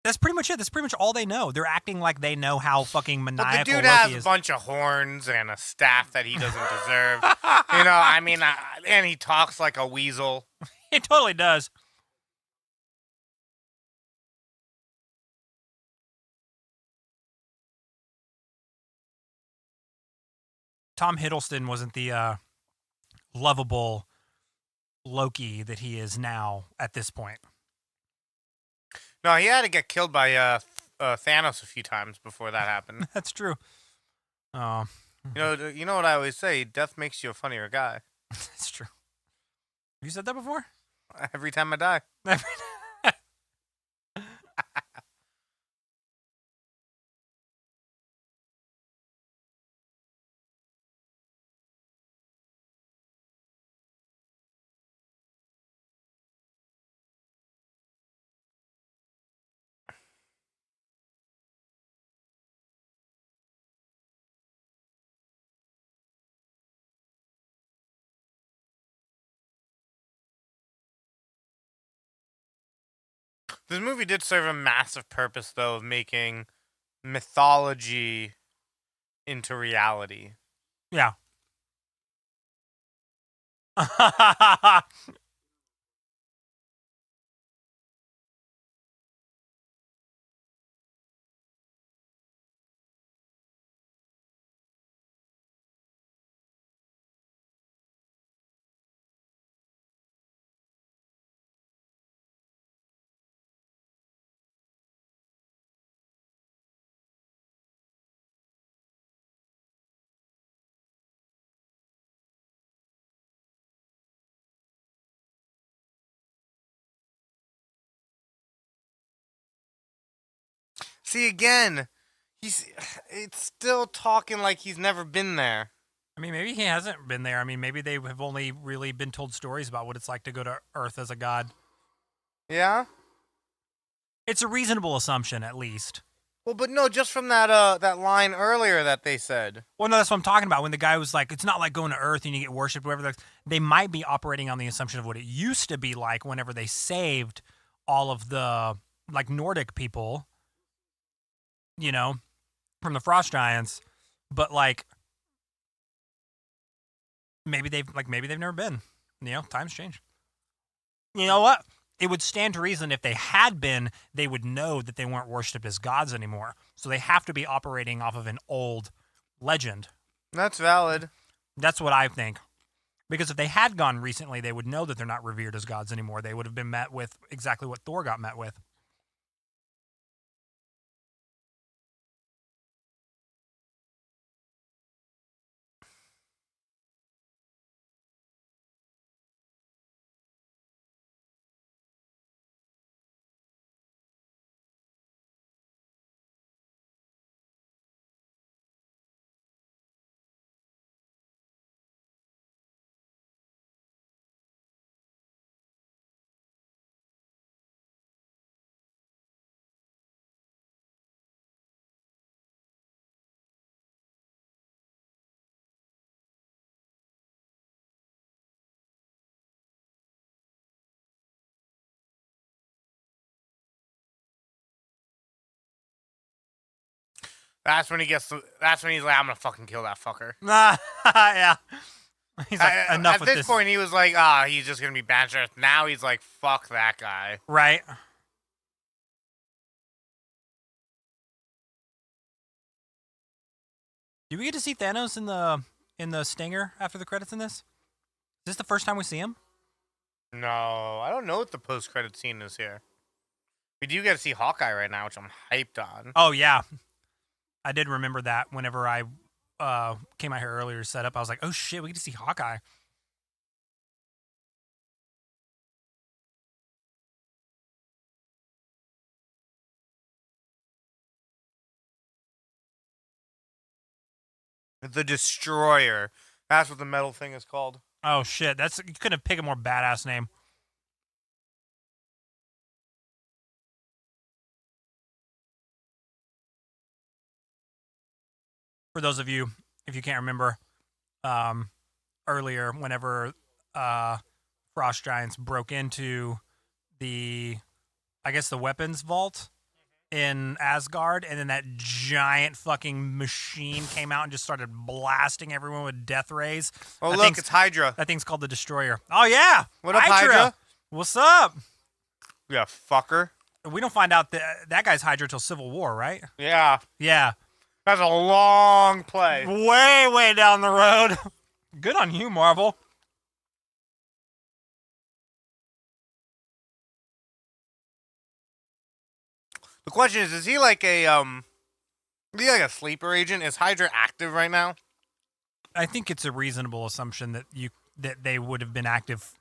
that's pretty much it. That's pretty much all they know. They're acting like they know how fucking maniacal But the dude Loki has is. a bunch of horns and a staff that he doesn't deserve. You know, I mean, and he talks like a weasel. He totally does. Tom Hiddleston wasn't the lovable Loki that he is now at this point. No, he had to get killed by Thanos a few times before that happened. That's true. Oh, You know what I always say? Death makes you a funnier guy. that's true. Have you said that before? Every time I die. This movie did serve a massive purpose, though, of making mythology into reality. Yeah. See, again, it's still talking like he's never been there. I mean, maybe he hasn't been there. I mean, maybe they have only really been told stories about what it's like to go to Earth as a god. Yeah? It's a reasonable assumption, at least. Well, but no, just from that line earlier that they said. Well, no, that's what I'm talking about. When the guy was like, it's not like going to Earth and you get worshipped, whatever. They might be operating on the assumption of what it used to be like whenever they saved all of the, like, Nordic people, you know, from the frost giants. But, like, maybe they've never been. You know, times change. You know what? It would stand to reason if they had been, they would know that they weren't worshipped as gods anymore. So they have to be operating off of an old legend. That's valid. That's what I think. Because if they had gone recently, they would know that they're not revered as gods anymore. They would have been met with exactly what Thor got met with. That's when he's like, I'm gonna fucking kill that fucker. Yeah. He's like, enough with this. At this point, he was like, he's just gonna be banished to Earth. Now he's like, fuck that guy. Right. Do we get to see Thanos in the stinger after the credits in this? Is this the first time we see him? No, I don't know what the post-credit scene is here. We do get to see Hawkeye right now, which I'm hyped on. Oh, yeah. I did remember that whenever I came out here earlier to set up. I was like, oh, shit, we get to see Hawkeye. The Destroyer. That's what the metal thing is called. Oh, shit. You couldn't pick a more badass name. For those of you, if you can't remember, earlier, whenever Frost Giants broke into the weapons vault in Asgard, and then that giant fucking machine came out and just started blasting everyone with death rays. Oh, look, it's Hydra. That thing's called the Destroyer. Oh, yeah. What up, Hydra? What's up? Yeah, fucker. We don't find out that guy's Hydra till Civil War, right? Yeah. Yeah. That's a long play. Way, way down the road. Good on you, Marvel. The question is he like a sleeper agent? Is Hydra active right now? I think it's a reasonable assumption that they would have been active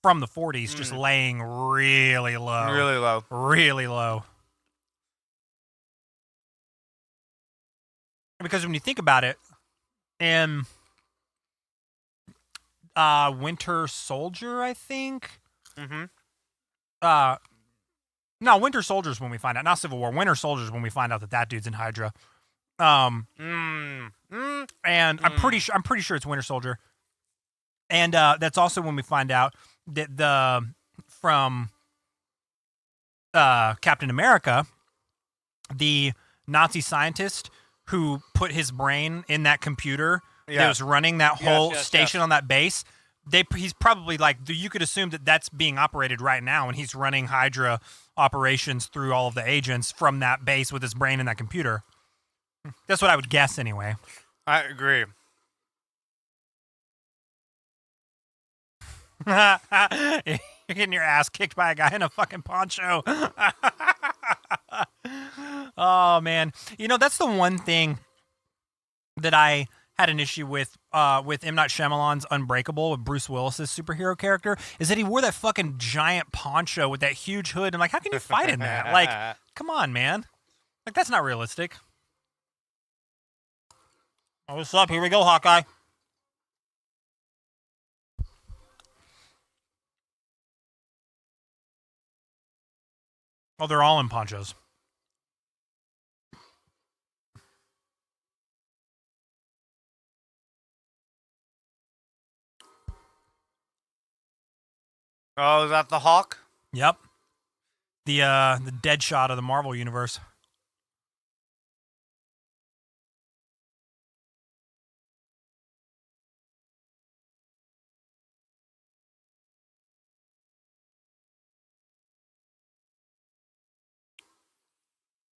from the 40s, just laying really low. Really low. Really low. Because when you think about it, in Winter Soldier, I think. Mm-hmm. No, Winter Soldier's when we find out. Not Civil War. Winter Soldier's when we find out that dude's in Hydra. And I'm pretty sure it's Winter Soldier. And that's also when we find out that from Captain America, the Nazi scientist who put his brain in that computer that was running that whole station on that base. He's probably like, you could assume that that's being operated right now, and he's running Hydra operations through all of the agents from that base with his brain in that computer. That's what I would guess anyway. I agree. You're getting your ass kicked by a guy in a fucking poncho. Oh, man. You know, that's the one thing that I had an issue with M. Night Shyamalan's Unbreakable with Bruce Willis's superhero character, is that he wore that fucking giant poncho with that huge hood. And like, how can you fight in that? Like, come on, man. Like, that's not realistic. Oh, what's up? Here we go, Hawkeye. Oh, they're all in ponchos. Oh, is that the Hawk? Yep. The dead shot of the Marvel universe.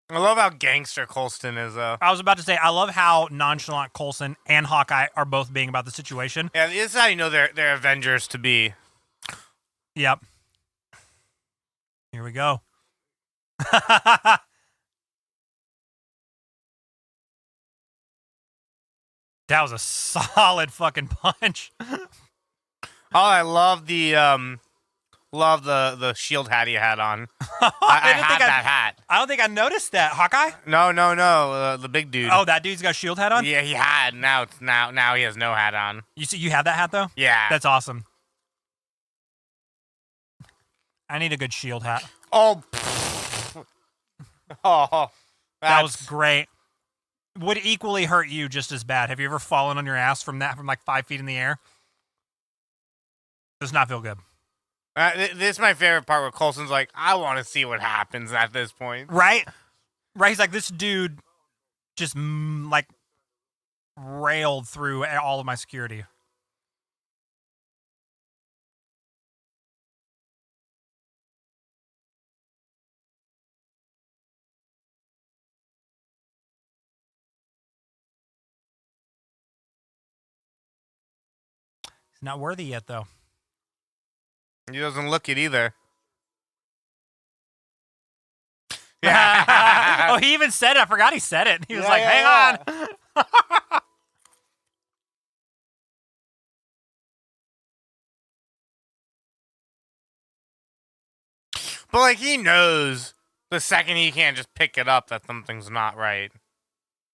I love how gangster Colston is, though. I was about to say, I love how nonchalant Coulson and Hawkeye are both being about the situation. Yeah, this is how you know they're Avengers to be. Yep. Here we go. That was a solid fucking punch. Oh, I love the shield hat he had on. I had that hat. I don't think I noticed that. Hawkeye? No, the big dude. Oh, that dude's got a shield hat on? Yeah, he had. Now he has no hat on. You have that hat though? Yeah. That's awesome. I need a good shield hat. Oh. That was great. Would equally hurt you just as bad. Have you ever fallen on your ass from like 5 feet in the air? Does not feel good. This is my favorite part where Coulson's like, I want to see what happens at this point. Right? He's like, this dude just like railed through all of my security. He's not worthy yet, though. He doesn't look it either. Yeah. Oh, he even said it. I forgot he said it. He was like, hang on. But, like, he knows the second he can't just pick it up that something's not right.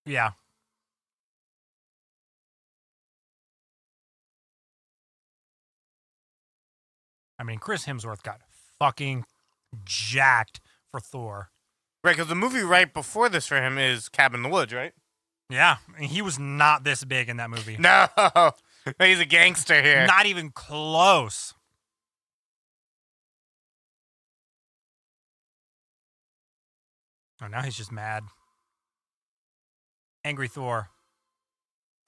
Yeah. I mean, Chris Hemsworth got fucking jacked for Thor. Right, because the movie right before this for him is Cabin in the Woods, right? Yeah. He was not this big in that movie. No. He's a gangster here. Not even close. Oh, now he's just mad. Angry Thor.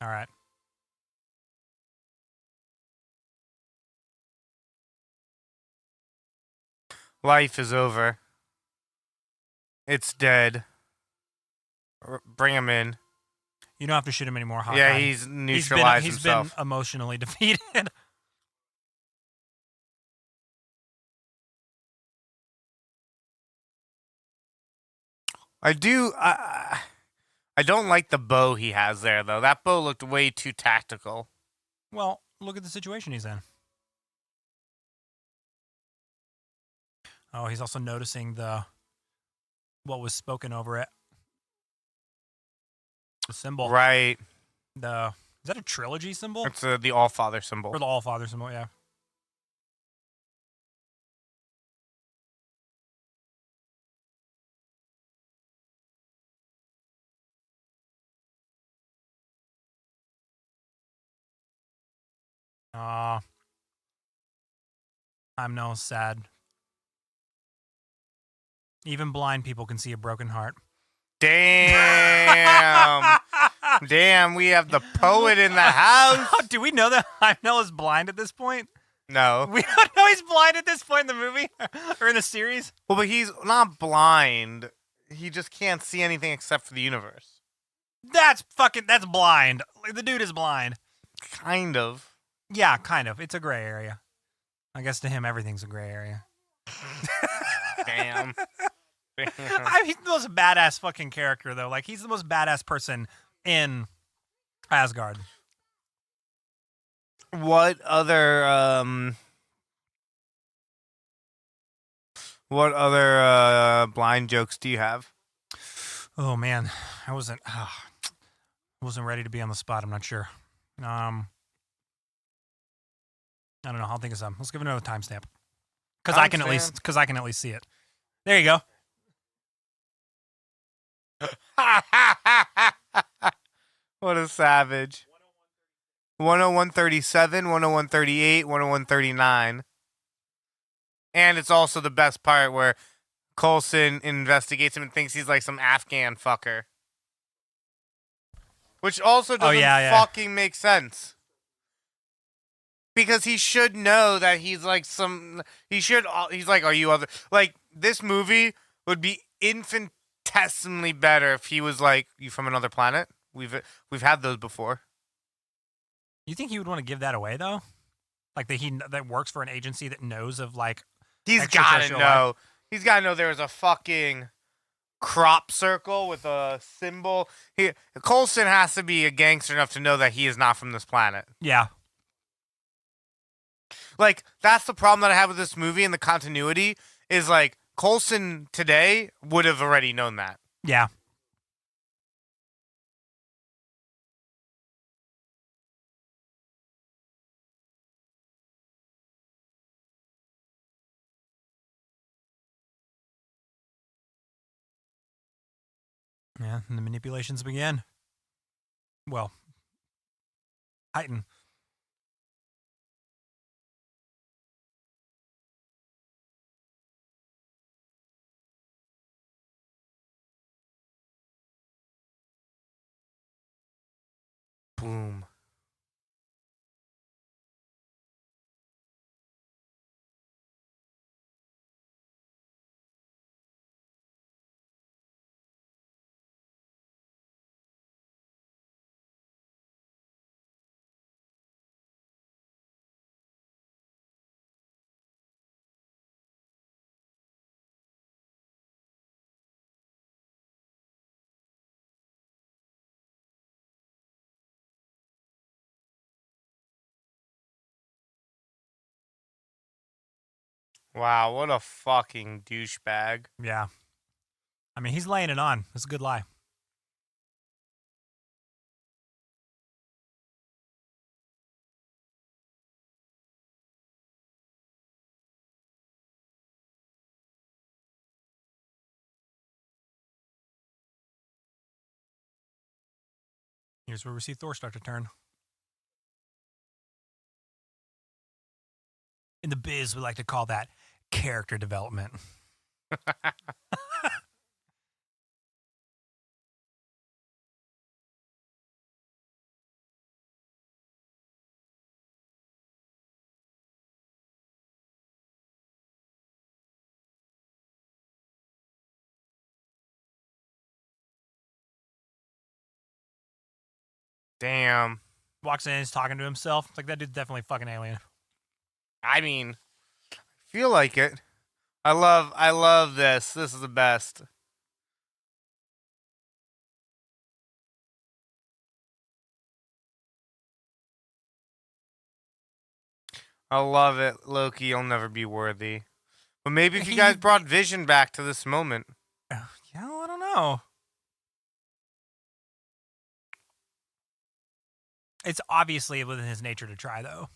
All right. Life is over. It's dead. Bring him in. You don't have to shoot him anymore, Hawkeye. Yeah, he's neutralized himself. He's been emotionally defeated. I do. I don't like the bow he has there, though. That bow looked way too tactical. Well, look at the situation he's in. Oh, he's also noticing what was spoken over it. The symbol. Right. Is that a trilogy symbol? It's the All-Father symbol. Or the All-Father symbol, yeah. Aw. I'm no sad. Even blind people can see a broken heart. Damn. Damn, we have the poet in the house. Do we know that Heimdall is blind at this point? No. We don't know he's blind at this point in the movie or in the series. Well, but he's not blind. He just can't see anything except for the universe. That's blind. Like, the dude is blind. Kind of. Yeah, kind of. It's a gray area. I guess to him, everything's a gray area. Damn. He's the most badass fucking character, though. Like, he's the most badass person in Asgard. What other blind jokes do you have? Oh man, I wasn't ready to be on the spot. I'm not sure. I don't know. I'll think of some. Let's give it another timestamp because I can at least see it. There you go. What a savage. 101.37, 101.38, 101.39. And it's also the best part where Coulson investigates him and thinks he's like some Afghan fucker. Which also doesn't fucking make sense. Because he should know that he's like he's like, are you other... Like, this movie would be infinitesimally better if he was like, you from another planet? We've had those before. You think he would want to give that away though? Like that works for an agency that knows of like he's got to know. He's got to know there's a fucking crop circle with a symbol. Coulson has to be a gangster enough to know that he is not from this planet. Yeah. Like, that's the problem that I have with this movie and the continuity is like Coulson today would have already known that. Yeah. Yeah, and the manipulations begin. Well, heighten. Boom. Wow, what a fucking douchebag. Yeah. I mean, he's laying it on. It's a good lie. Here's where we see Thor start to turn. In the biz, we like to call that character development. Damn. Walks in, he's talking to himself. It's like, that dude's definitely a fucking alien. I mean, I feel like it. I love this. This is the best. I love it. Loki, you'll never be worthy. But maybe if you He- guys brought Vision back to this moment. Yeah, I don't know. It's obviously within his nature to try, though.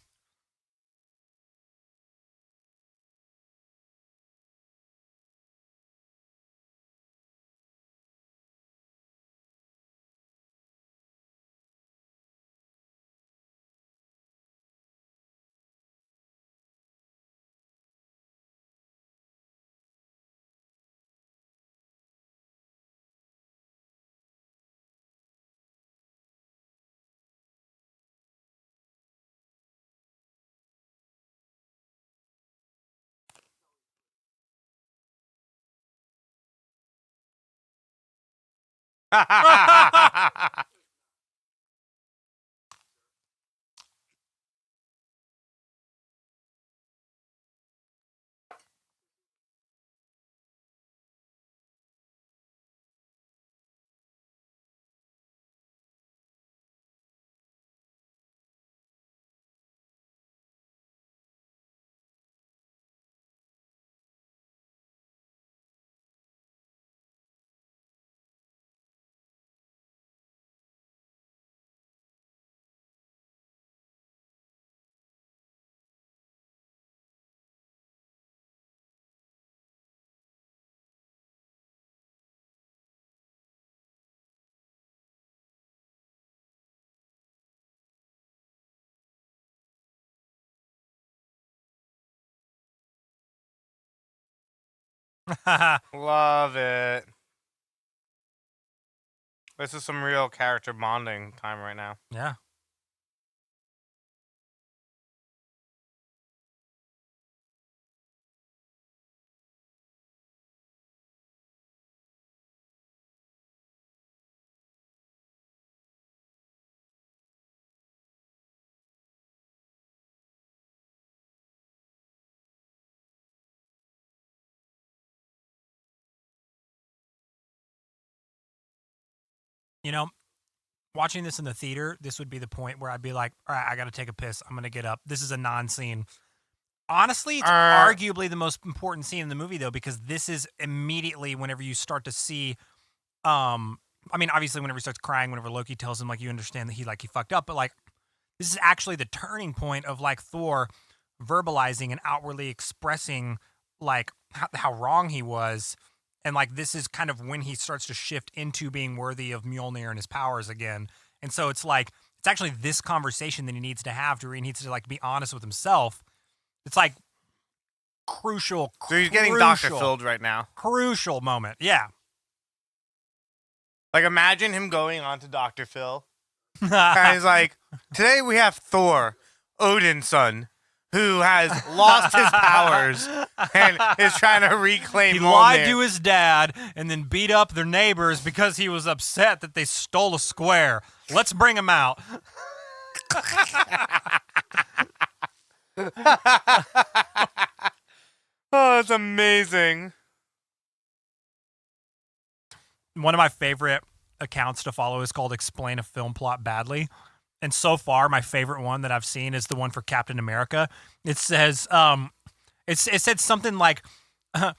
Love it. This is some real character bonding time right now. Yeah. You know, watching this in the theater, this would be the point where I'd be like, all right, I got to take a piss. I'm going to get up. This is a non-scene. Honestly, it's arguably the most important scene in the movie, though, because this is immediately whenever you start to see, I mean, obviously, whenever he starts crying, whenever Loki tells him, like, you understand that he fucked up, but, like, this is actually the turning point of, like, Thor verbalizing and outwardly expressing, like, how wrong he was. And, like, this is kind of when he starts to shift into being worthy of Mjolnir and his powers again. And so it's like, it's actually this conversation that he needs to have to where he needs to, like, be honest with himself. It's like crucial. So he's getting Dr. Phil'd right now. Crucial moment. Yeah. Like, imagine him going on to Dr. Phil. And he's like, today we have Thor, Odin's son, who has lost his powers and is trying to reclaim He Mjolnir. lied to his dad and then beat up their neighbors because he was upset that they stole a square. Let's bring him out. Oh, it's amazing. One of my favorite accounts to follow is called Explain a Film Plot Badly. And so far, my favorite one that I've seen is the one for Captain America. It says, it said something like, a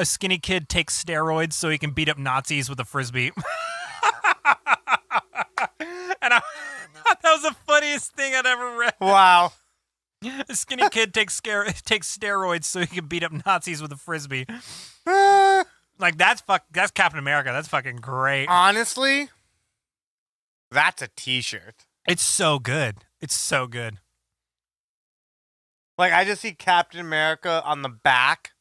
skinny kid takes steroids so he can beat up Nazis with a Frisbee. And I thought that was the funniest thing I'd ever read. Wow. A skinny kid takes steroids so he can beat up Nazis with a Frisbee. Like, that's Captain America. That's fucking great. Honestly, that's a t-shirt. It's so good. It's so good. Like, I just see Captain America on the back,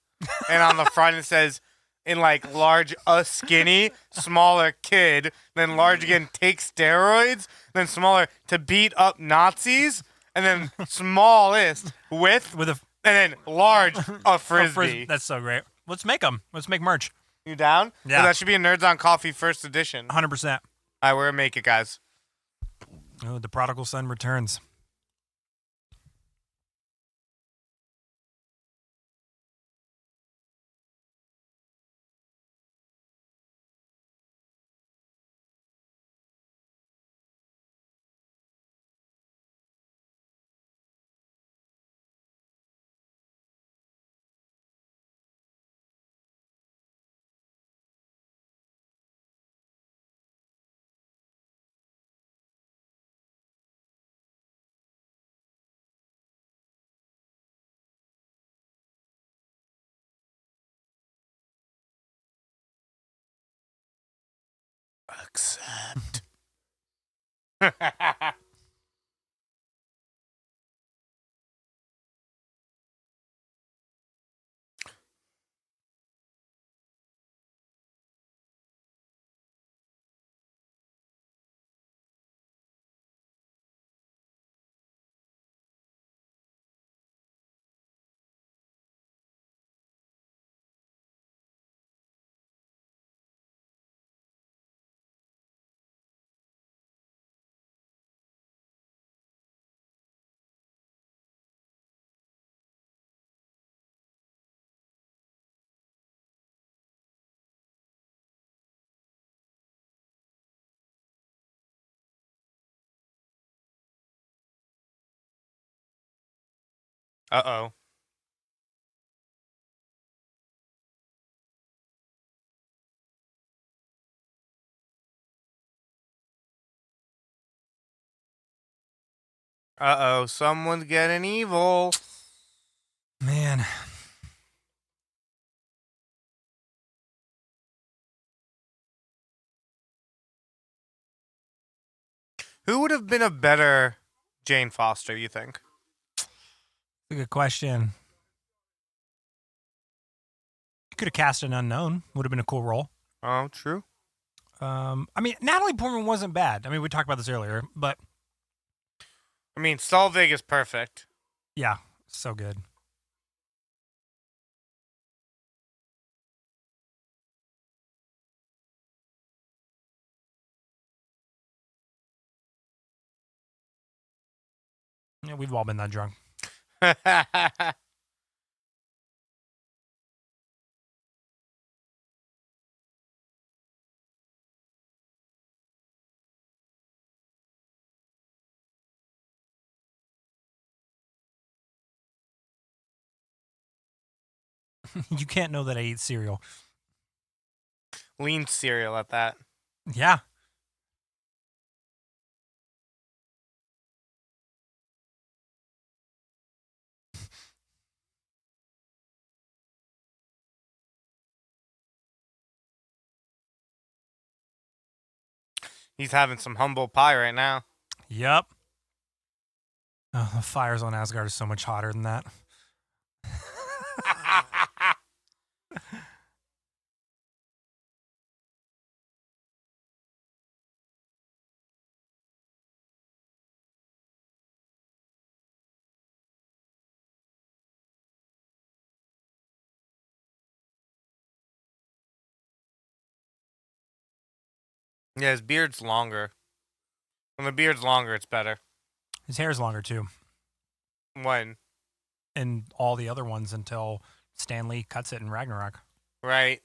and on the front it says, in like large, a skinny, smaller kid, then large again, take steroids, then smaller to beat up Nazis, and then smallest with a, and then large, a frisbee. That's so great. Let's make them. Let's make merch. You down? Yeah. Oh, that should be a Nerds on Coffee first edition. 100%. All right, we're gonna make it, guys. Oh, the prodigal son returns. Accept. Uh-oh. Uh-oh, someone's getting evil. Man. Who would have been a better Jane Foster, you think? A good question. You could have cast an unknown. Would have been a cool role. Oh, true. I mean, Natalie Portman wasn't bad. I mean, we talked about this earlier, but I mean, Solveig is perfect. yeah, so good. Yeah, we've all been that drunk. You can't know that I eat cereal. Lean cereal at that. Yeah. He's having some humble pie right now. Yep. Oh, the fires on Asgard are so much hotter than that. Yeah, his beard's longer. When the beard's longer, it's better. His hair's longer too. When? And all the other ones until Stan Lee cuts it in Ragnarok. Right.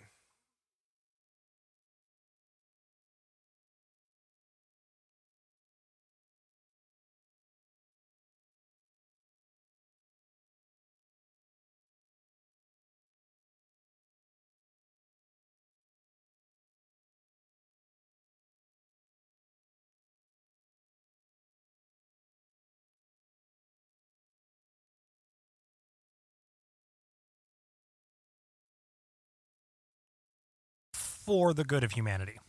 For the good of humanity.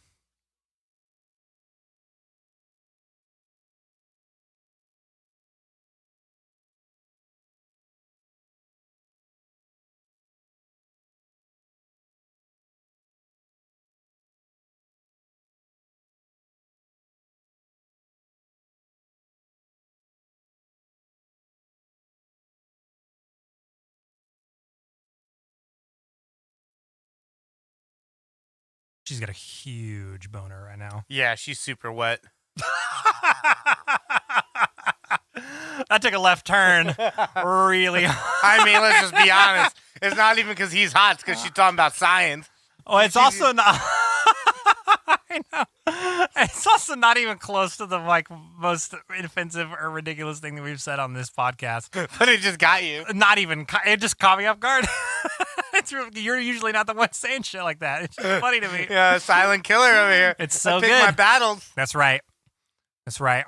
She's got a huge boner right now. Yeah, she's super wet. That took a left turn. Really. I mean, let's just be honest. It's not even because he's hot. It's because she's talking about science. Oh, it's also not. I know. It's also not even close to the most offensive or ridiculous thing that we've said on this podcast. But it just got you. Not even. It just caught me off guard. You're usually not the one saying shit like that. It's just funny to me. Yeah, silent killer over here. It's so I pick good. my battles. That's right. That's right.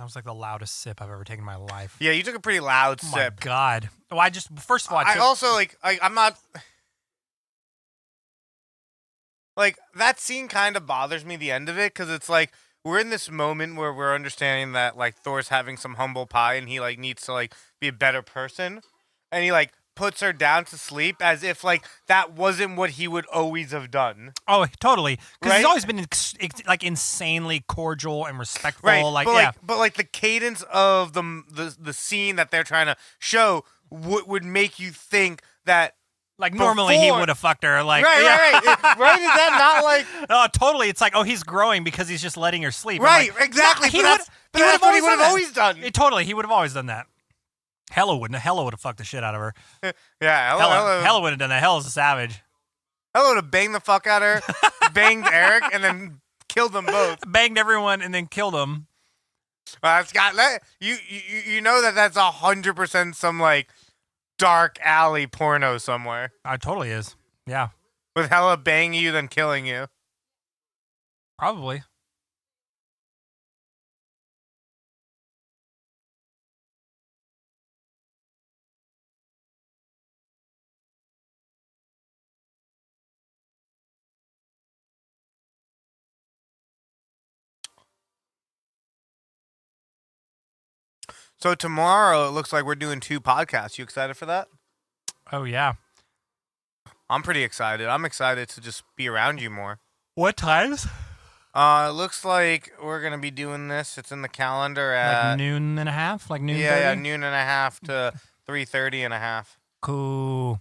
That was like the loudest sip I've ever taken in my life. Yeah, you took a pretty loud Oh my sip. God. Well, first of all, I also I'm not like that scene kind of bothers me, the end of it, because it's like we're in this moment where we're understanding that like Thor's having some humble pie and he like needs to like be a better person, and he like puts her down to sleep as if like that wasn't what he would always have done. Oh, totally. Because he's Right? always been like insanely cordial and respectful. Right, Like, but yeah. like the cadence of the scene that they're trying to show would make you think that Like normally he before- would have fucked her. Like, right, yeah. right. Is that not like Oh, totally. It's like, oh, he's growing because he's just letting her sleep. I'm right? like, Exactly. nah, but that's what he would have always done. Totally, he would have always done that. Hella would have fucked the shit out of her. Yeah, Hella Hella would have done that. Hella's a savage. would have banged the fuck out of her, banged Eric, and then killed them both. Banged everyone and then killed him. Scott, you know that's 100% some like dark alley porno somewhere It totally is. Yeah, with Hella banging you then killing you. probably. So tomorrow it looks like we're doing 2 podcasts. You excited for that? Oh, yeah. I'm pretty excited. I'm excited to just be around you more. What times? It looks like we're gonna be doing this. It's in the calendar at Like noon and a half? Like noon 30? yeah, noon and a half to 3:30 and a half. Cool.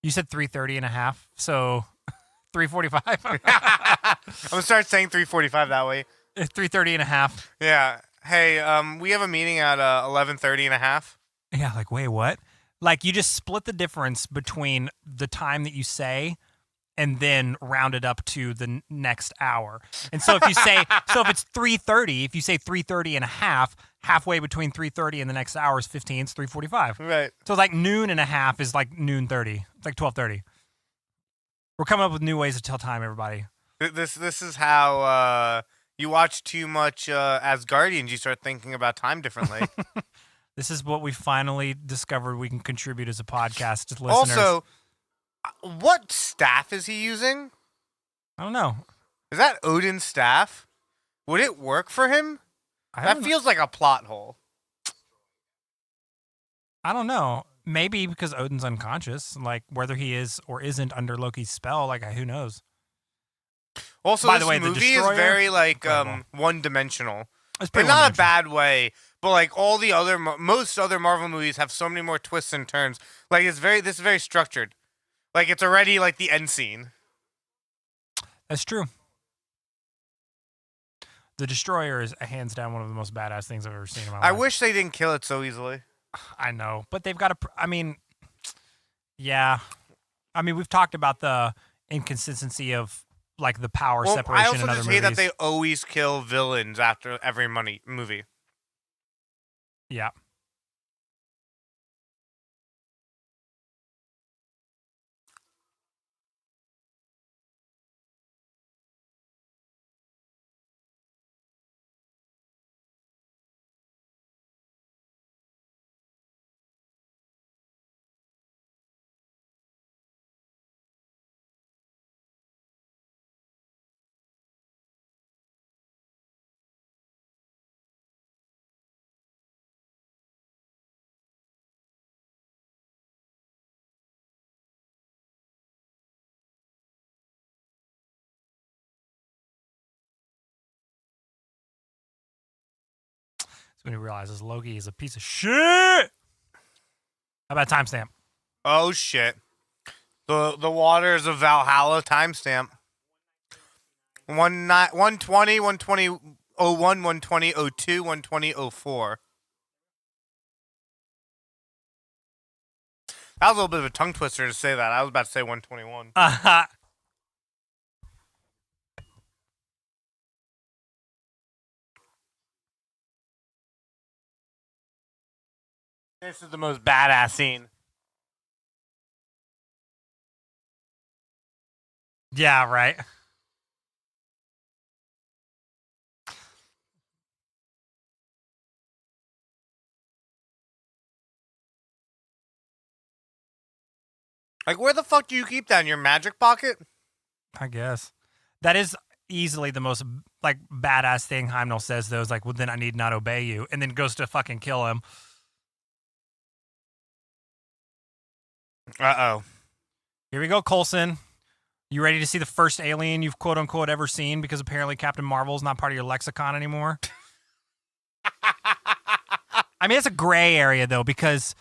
You said 3:30 and a half, so 3:45? I'm gonna start saying 3:45 that way. 3:30 and a half. Yeah. Hey, we have a meeting at 11:30 and a half. Yeah, like, wait, what? Like, you just split the difference between the time that you say and then round it up to the next hour. And so if you say, so if it's 3:30, if you say 3:30 and a half, halfway between 3:30 and the next hour is 15, it's 3:45. Right. So like noon and a half is like noon 30. It's like 12:30. We're coming up with new ways to tell time, everybody. This is how you watch too much Asgardians, you start thinking about time differently. This is what we finally discovered we can contribute as a podcast to listeners. Also, what staff is he using? I don't know. Is that Odin's staff? Would it work for him? That feels like a plot hole. I don't know. Maybe because Odin's unconscious, like whether he is or isn't under Loki's spell, like who knows? Also, By this the way, the movie is Destroyer? very like Incredible. one-dimensional. It's In pretty not a one-dimensional. bad way, but like all the other most other Marvel movies have so many more twists and turns. Like this is very structured. Like it's already like the end scene. That's true. The Destroyer is hands down one of the most badass things I've ever seen in my life. I wish they didn't kill it so easily. I know, but they've got to. I mean, yeah. I mean, we've talked about the inconsistency of like the power Well, separation I also in other just movies. hate that they always kill villains after every movie. Yeah. So when he realizes Loki is a piece of shit. How about timestamp? Oh shit! The waters of Valhalla timestamp. 120, 120, 01, 120, 02, 120, 04. That was a little bit of a tongue twister to say that. I was about to say 121. This is the most badass scene. Yeah, right. Like, where the fuck do you keep that in your magic pocket? I guess that is easily the most like badass thing Heimdall says. Though is like, well, then I need not obey you, and then goes to fucking kill him. Uh-oh. Here we go, Coulson. You ready to see the first alien you've quote unquote ever seen? Because apparently Captain Marvel's not part of your lexicon anymore. I mean, it's a gray area though, because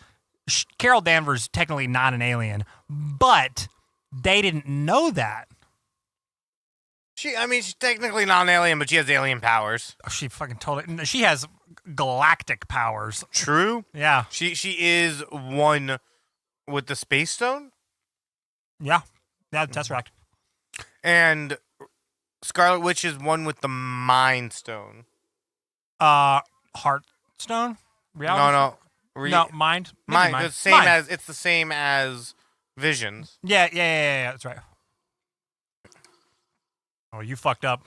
Carol Danvers is technically not an alien, but they didn't know that. She's technically not an alien, but she has alien powers. Oh, she fucking told it. She has galactic powers. True. Yeah. She is one with the space stone. Yeah. Yeah, Tesseract. And Scarlet Witch is one with the Mind Stone. Heartstone? Reality? No. Mind. Maybe Mind. It's the same as Visions. Yeah. That's right. Oh, you fucked up.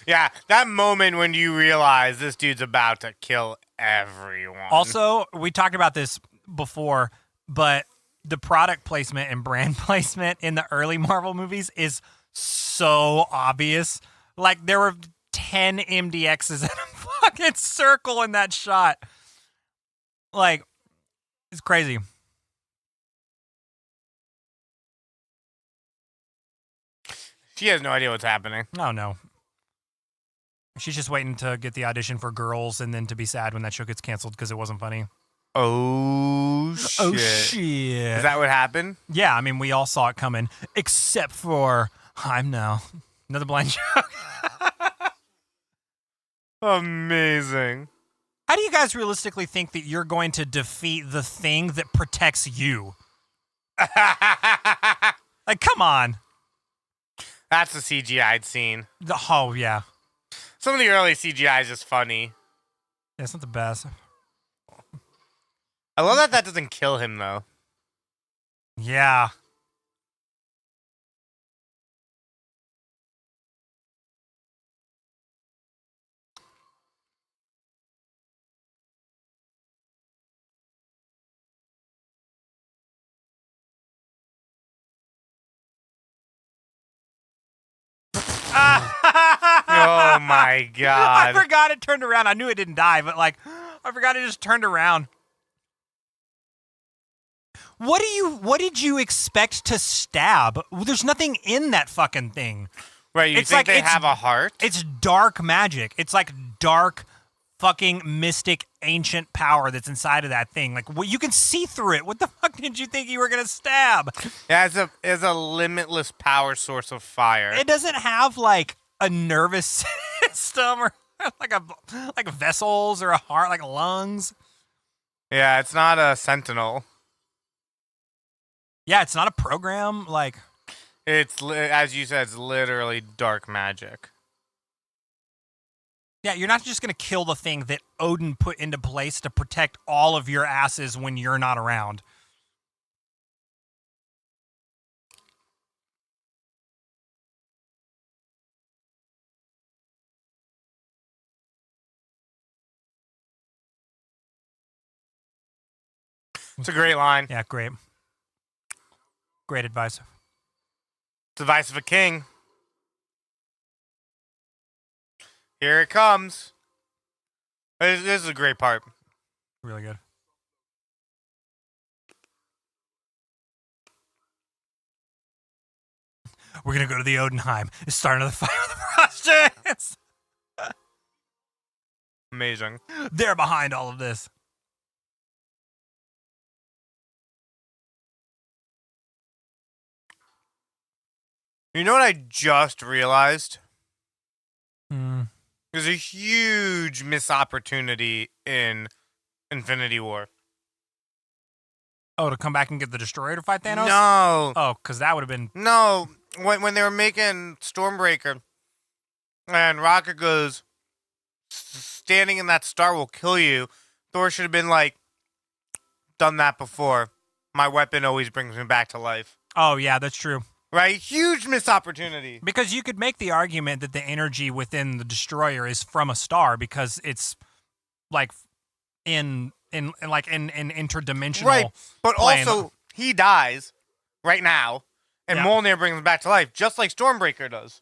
Yeah, that moment when you realize this dude's about to kill everyone. Also, we talked about this before, but the product placement and brand placement in the early Marvel movies is so obvious. Like, there were 10 MDXs in a fucking circle in that shot. Like, it's crazy. She has no idea what's happening. Oh, no. She's just waiting to get the audition for Girls and then to be sad when that show gets canceled because it wasn't funny. Oh, shit. Oh, shit. Is that what happened? Yeah, I mean, we all saw it coming, except for Heimdall. Another blind joke. Amazing. How do you guys realistically think that you're going to defeat the thing that protects you? Like, come on. That's the CGI'd scene. Oh, yeah. Some of the early CGI is just funny. Yeah, it's not the best. I love that doesn't kill him, though. Yeah. Oh my god. I forgot it turned around. I knew it didn't die, but like, I forgot it just turned around. What did you expect to stab? There's nothing in that fucking thing. Right, you think they have a heart? It's dark magic. It's like dark fucking mystic ancient power that's inside of that thing. Like, you can see through it. What the fuck did you think you were going to stab? Yeah, it's a limitless power source of fire. It doesn't have like a nervous system or like vessels or a heart, like lungs. Yeah, it's not a sentinel. Yeah, it's not a program. Like, It's, as you said, it's literally dark magic. yeah, you're not just going to kill the thing that Odin put into place to protect all of your asses when you're not around. It's a great line. Yeah, great. Great advice. It's the advice of a king. Here it comes. This is a great part. Really good. We're going to go to the Odenheim and start another fight with the Prussians. Amazing. They're behind all of this. You know what I just realized? Hmm. There's a huge missed opportunity in Infinity War. Oh, to come back and get the Destroyer to fight Thanos? No. Oh, because that would have been... No. When they were making Stormbreaker, and Rocket goes, standing in that star will kill you, Thor should have been like, done that before. My weapon always brings me back to life. Oh, yeah, that's true. Right? Huge missed opportunity. Because you could make the argument that the energy within the Destroyer is from a star because it's, like, in in interdimensional. Right, but plane. also he dies right now, and Yeah. Mjolnir brings him back to life, just like Stormbreaker does.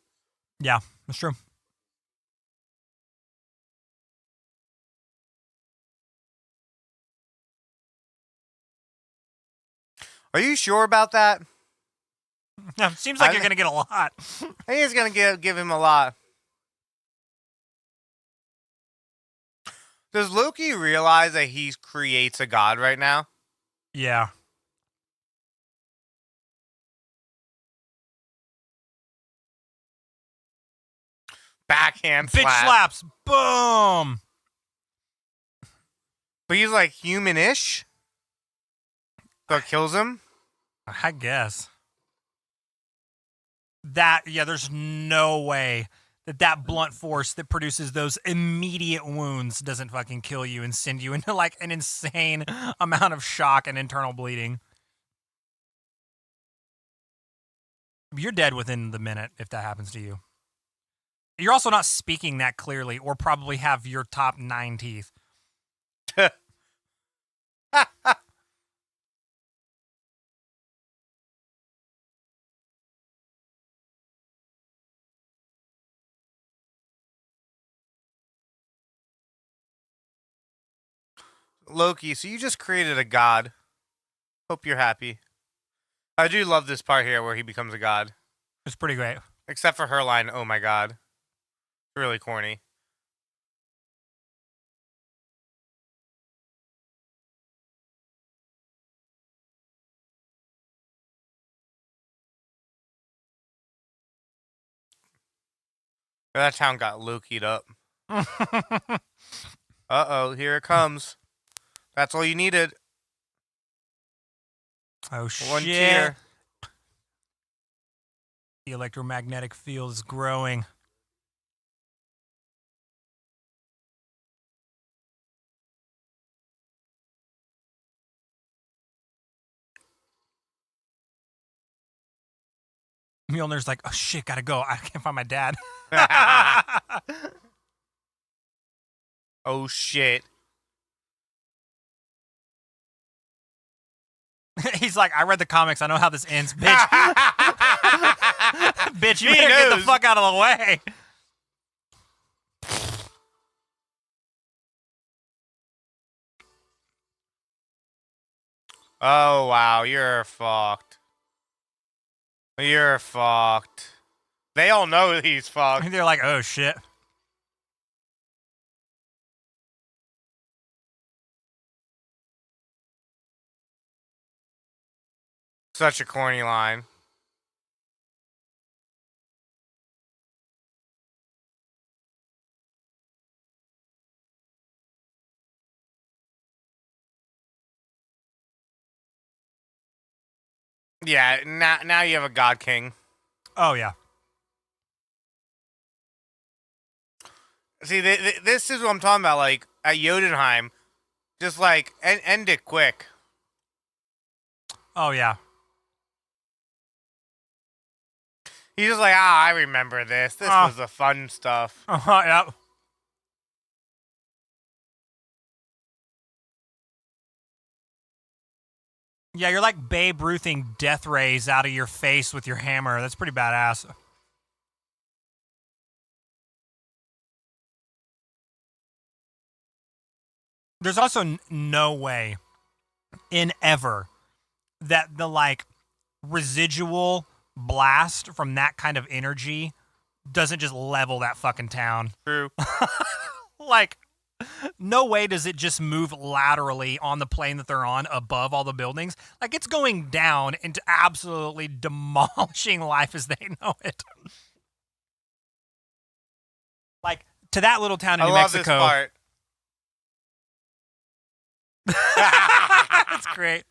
Yeah, that's true. Are you sure about that? Yeah, seems like I- you're gonna get a lot. I think it's gonna give him a lot. Does Loki realize that he creates a god right now? Yeah. Backhand Bitch slap. slaps. Boom. But he's like human-ish. So it kills him. I guess. There's no way that blunt force that produces those immediate wounds doesn't fucking kill you and send you into like an insane amount of shock and internal bleeding. You're dead within the minute if that happens to you. You're also not speaking that clearly or probably have your top 9 teeth. Loki, so you just created a god. Hope you're happy. I do love this part here where he becomes a god. It's pretty great. Except for her line, oh my god. Really corny. That town got Loki'd up. Uh-oh, here it comes. That's all you needed. Oh shit. One tear. The electromagnetic field is growing. Mjolnir's like, oh shit, gotta go. I can't find my dad. Oh shit. He's like, I read the comics. I know how this ends, bitch. Bitch, you He better get the knows. fuck out of the way. Oh wow, you're fucked. You're fucked. They all know he's fucked. They're like, oh shit. Such a corny line. Yeah, now you have a god king. Oh yeah. See, this is what I'm talking about. Like at Jotunheim, just like end it quick. Oh yeah. He's just like, I remember this. This was the fun stuff. Yeah. Yeah, you're like Babe Ruthing death rays out of your face with your hammer. That's pretty badass. There's also no way in ever that the like residual blast from that kind of energy doesn't just level that fucking town. True. Like, no way does it just move laterally on the plane that they're on above all the buildings. Like, it's going down into absolutely demolishing life as they know it. Like, to that little town in I New love Mexico. this part. That's great.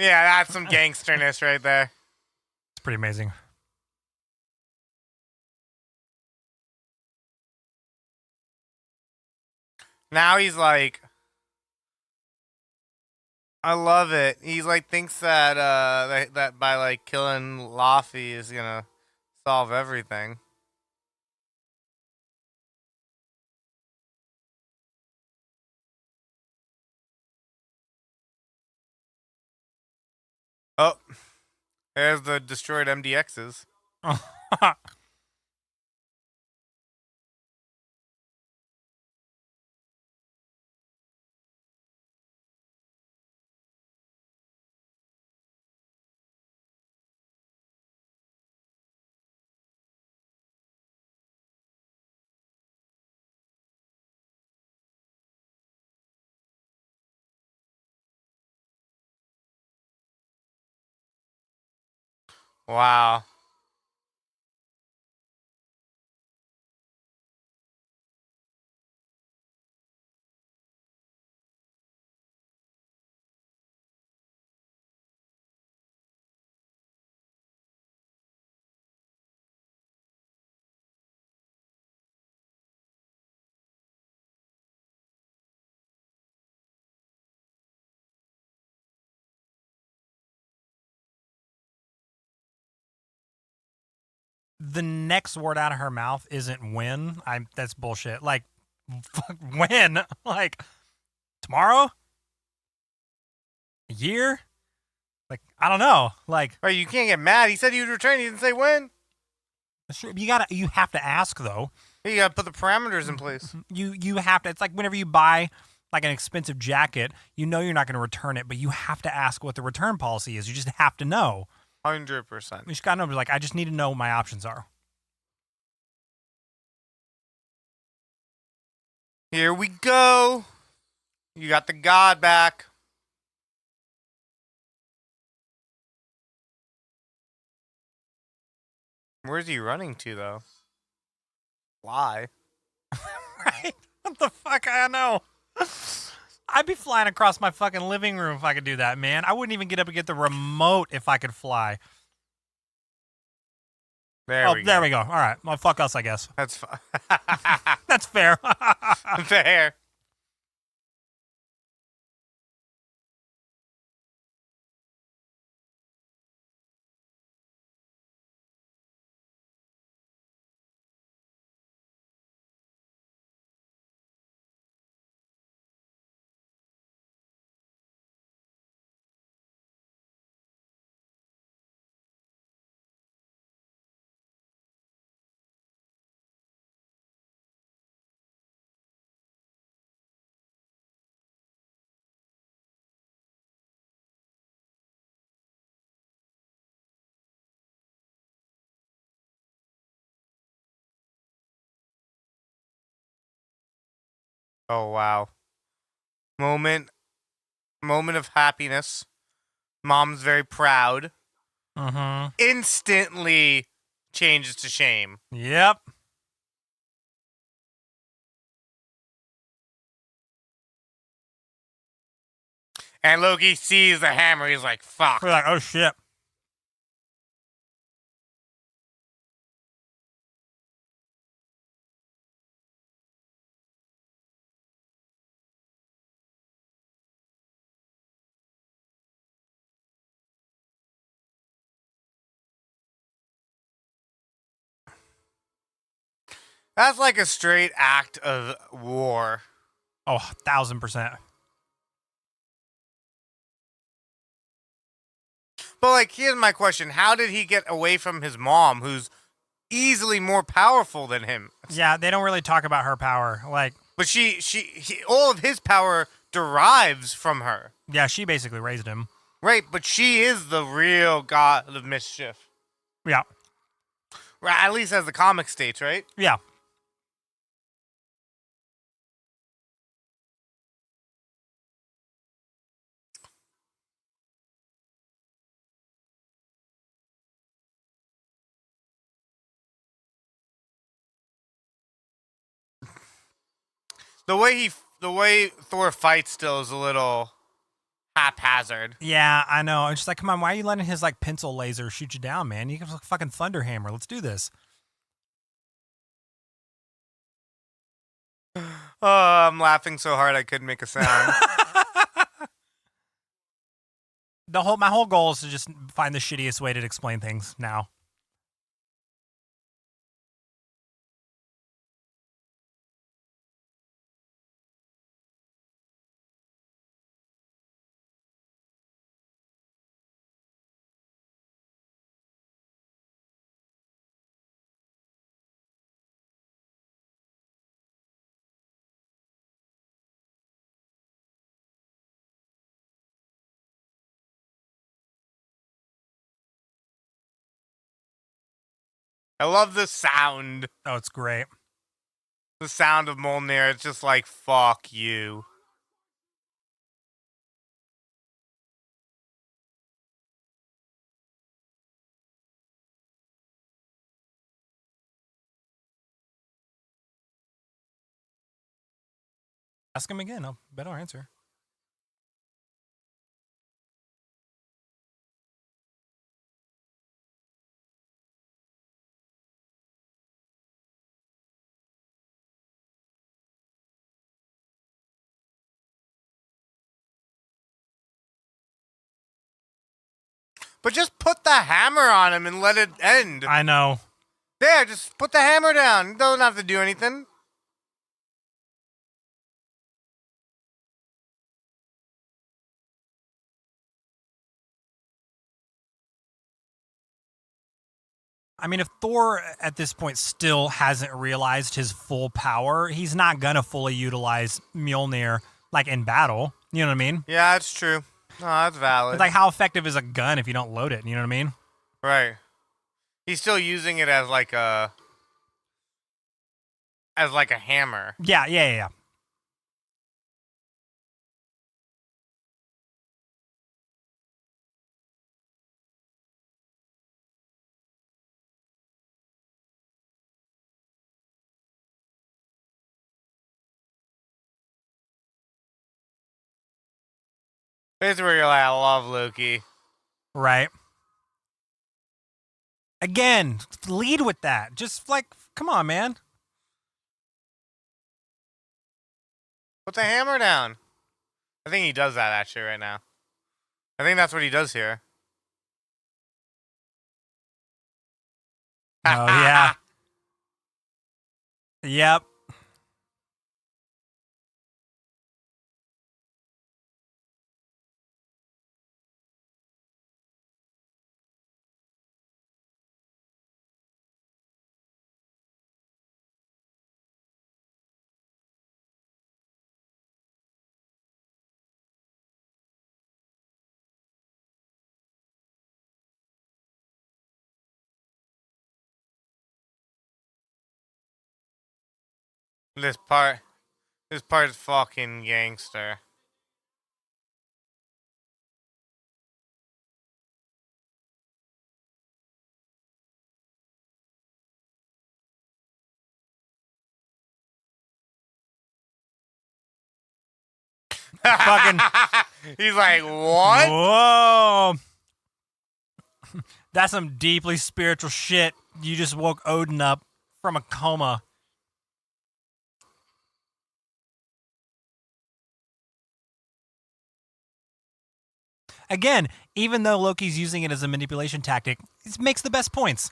Yeah, that's some gangsterness right there. It's pretty amazing. Now he's like, I love it. He's like thinks that that by like killing Laffy is gonna solve everything. Oh, there's the destroyed MDXs. Wow. The next word out of her mouth isn't when. That's bullshit. Like, fuck, when? Like, tomorrow? A year? Like, I don't know. Like, Right, you can't get mad. He said he would return. He didn't say when. you have to ask though. You gotta put the parameters in place. You have to. It's like whenever you buy like an expensive jacket, you know you're not going to return it, but you have to ask what the return policy is. You just have to know. 100%. You just got to know. Like, I just need to know what my options are. Here we go. You got the god back. Where's he running to, though? Why? Right? What the fuck? I know. I'd be flying across my fucking living room if I could do that, man. I wouldn't even get up and get the remote if I could fly. There we go. We go. All right. Well, fuck us, I guess. That's fine. That's fair. Fair. Oh, wow. Moment of happiness. Mom's very proud. Mm-hmm. Instantly changes to shame. Yep. And Loki sees the hammer. He's like, fuck. We're like, oh shit. That's like a straight act of war. Oh, 1,000%. But, like, here's my question. How did he get away from his mom, who's easily more powerful than him? Yeah, they don't really talk about her power. Like, But all of his power derives from her. yeah, she basically raised him. Right, but she is the real god of mischief. Yeah. Right, at least as the comic states, right? Yeah. The way Thor fights still is a little haphazard. Yeah, I know. It's just like, come on, why are you letting his like pencil laser shoot you down, man? You can fucking thunder hammer. Let's do this. Oh, I'm laughing so hard I couldn't make a sound. My whole goal is to just find the shittiest way to explain things now. I love the sound. Oh, it's great. The sound of Mjolnir. It's just like, fuck you. Ask him again. I'll bet I'll answer. But just put the hammer on him and let it end. I know. There, just put the hammer down. You don't have to do anything. I mean, if Thor at this point still hasn't realized his full power, he's not gonna fully utilize Mjolnir like in battle. You know what I mean? Yeah, that's true. No, that's valid. It's like, how effective is a gun if you don't load it? You know what I mean? Right. He's still using it as like a hammer. Yeah. Here's where you're like, I love Loki. Right. Again, lead with that. Just like, come on, man. Put the hammer down. I think he does that actually right now. I think that's what he does here. Oh, yeah. Yep. This part is fucking gangster. Fucking. He's like, what? Whoa. That's some deeply spiritual shit. You just woke Odin up from a coma. Again, even though Loki's using it as a manipulation tactic, it makes the best points.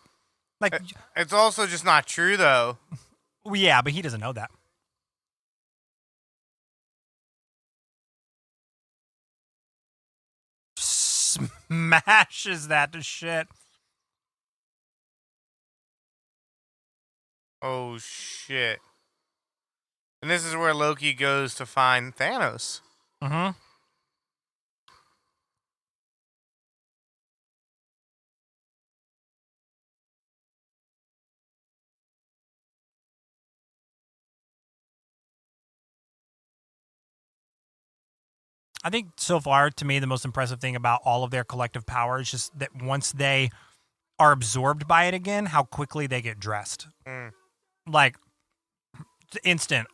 Like, It's also just not true though. well, yeah, but he doesn't know that. Smashes that to shit. Oh shit. And this is where Loki goes to find Thanos. Mm-hmm. I think so far, to me, the most impressive thing about all of their collective power is just that once they are absorbed by it again, how quickly they get dressed. Mm. Like, it's instant.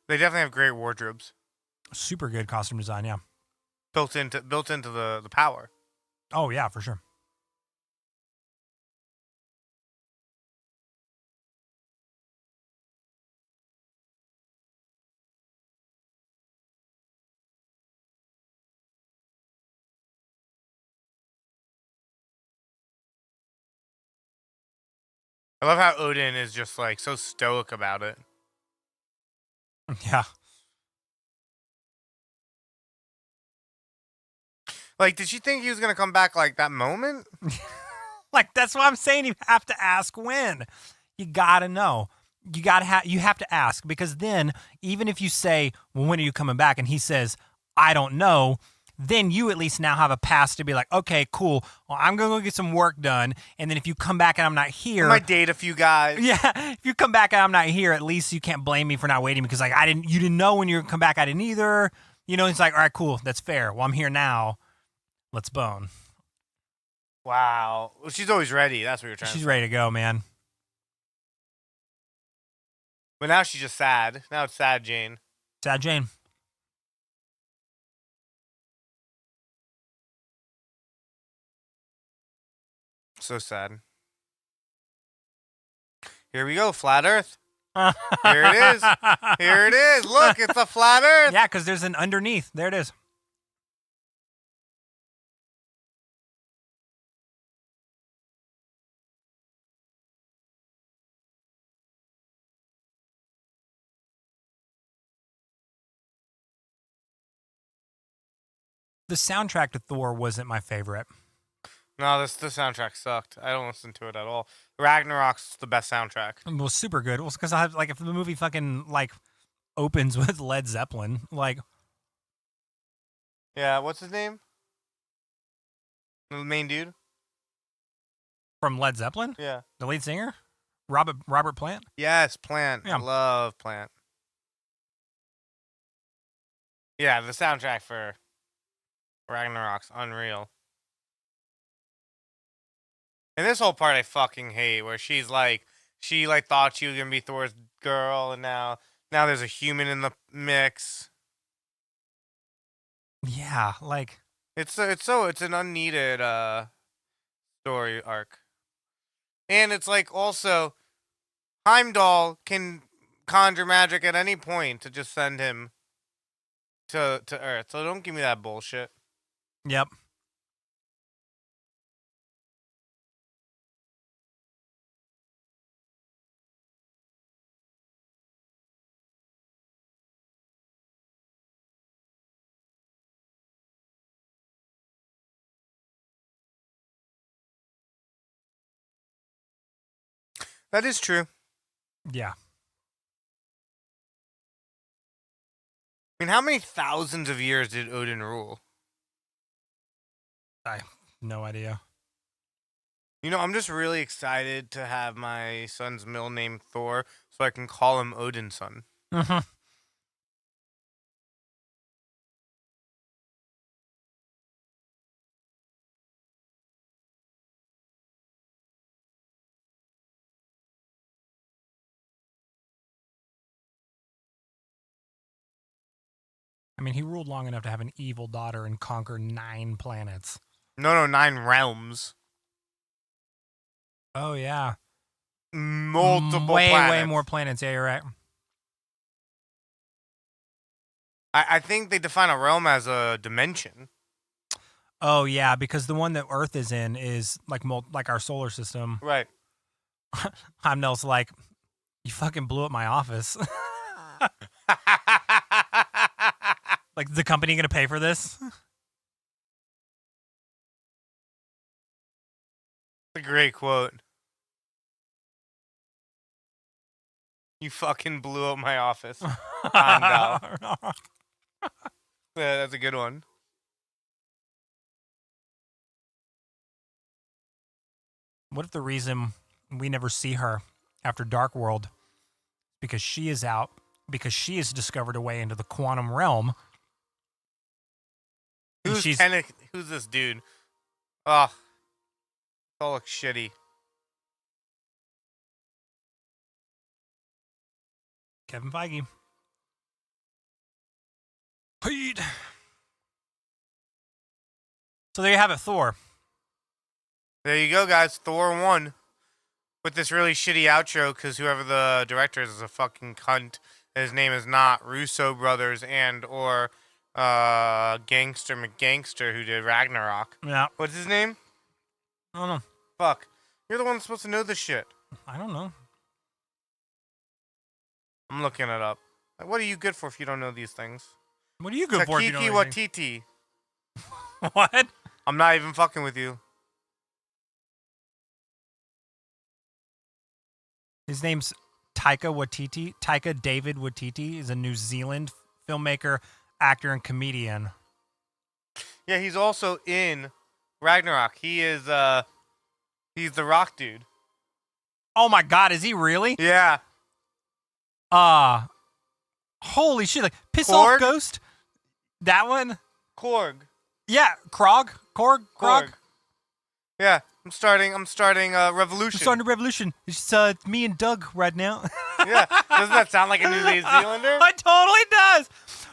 They definitely have great wardrobes. Super good costume design, yeah. Built into the power. Oh, yeah, for sure. I love how Odin is just like so stoic about it. Yeah. Like, did she think he was gonna come back like that moment? Like, that's why I'm saying you have to ask when. You gotta know. You have to ask, because then even if you say, well, when are you coming back? And he says, I don't know, then you at least now have a pass to be like, okay, cool. Well, I'm gonna go get some work done. And then if you come back and I'm not here, I might date a few guys. yeah, if you come back and I'm not here, at least you can't blame me for not waiting, because like you didn't know when you were gonna come back. I didn't either. You know, it's like, all right, cool, that's fair. Well, I'm here now. Let's bone. Wow. Well, she's always ready. That's what you're trying to She's say. ready to go, man. But now she's just sad. Now it's sad, Jane. Sad Jane. So sad. Here we go, flat Earth. Here it is. Here it is. Look, it's a flat Earth. Yeah, because there's an underneath. There it is. The soundtrack to Thor wasn't my favorite. No, the soundtrack sucked. I don't listen to it at all. Ragnarok's the best soundtrack. It was super good. It was because I have, like, if the movie fucking like opens with Led Zeppelin, like, Yeah, what's his name? The main dude? from Led Zeppelin, Yeah. the lead singer, Robert Plant. Yes, Plant. Yeah. I love Plant. Yeah, the soundtrack for Ragnarok's unreal. And this whole part I fucking hate, where she thought she was gonna be Thor's girl, and now there's a human in the mix. Yeah, like, It's an unneeded story arc. And it's like, also, Heimdall can conjure magic at any point to just send him to Earth. So don't give me that bullshit. yep. That is true. Yeah. I mean, how many thousands of years did Odin rule? I have no idea. You know, I'm just really excited to have my son's middle name Thor, so I can call him Odin's son. Mm-hmm. I mean, he ruled long enough to have an evil daughter and conquer 9 planets. No, 9 realms. Oh yeah, Multiple way planets. more planets. Yeah, you're right. I think they define a realm as a dimension. Oh yeah, because the one that Earth is in is like our solar system. Right. Heimdall's like, you fucking blew up my office. Like, is the company gonna pay for this? A great quote. You fucking blew up my office. Heimdall. Yeah, that's a good one. What if the reason we never see her after Dark World because she is out, because she has discovered a way into the quantum realm? And Who's this dude? Ugh. It all looks shitty. Kevin Feige. Pete. So there you have it, Thor. There you go, guys. Thor 1. With this really shitty outro, because whoever the director is a fucking cunt. His name is not Russo Brothers or Gangster McGangster, who did Ragnarok. Yeah. What's his name? I don't know. Fuck. You're the one that's supposed to know this shit. I don't know. I'm looking it up. Like, what are you good for if you don't know these things? What are you good for? If you Taiki know anything? Watiti. What? I'm not even fucking with you. His name's Taika Waititi. Taika David Waititi is a New Zealand filmmaker, actor, and comedian. Yeah, he's also in Ragnarok. He's the rock dude. Oh my God, is he really? Yeah. Holy shit! Like piss Korg? off Ghost. That one. Korg. Yeah, Krog. Krog. Yeah. I'm starting Revolution. We're starting a revolution. It's me and Doug right now. Yeah. Doesn't that sound like a New Zealander? It totally does.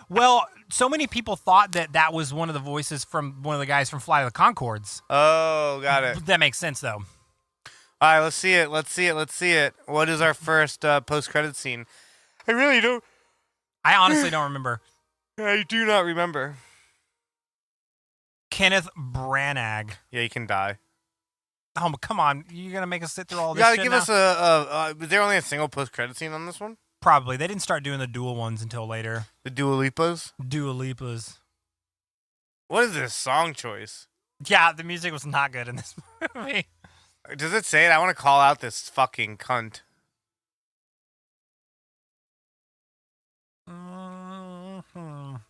Well, so many people thought that was one of the voices from one of the guys from Flight of the Conchords. Oh, got it. That makes sense, though. All right, let's see it. What is our first post-credit scene? I really don't. I honestly don't remember. I do not remember. Kenneth Branagh. Yeah, you can die. Oh, come on. You're going to make us sit through all You this gotta shit give now? us is there only a single post-credit scene on this one? Probably. They didn't start doing the dual ones until later. The Dua Lipas? Dua Lipas. What is this song choice? Yeah, the music was not good in this movie. Does it say it? I want to call out this fucking cunt. Mhm.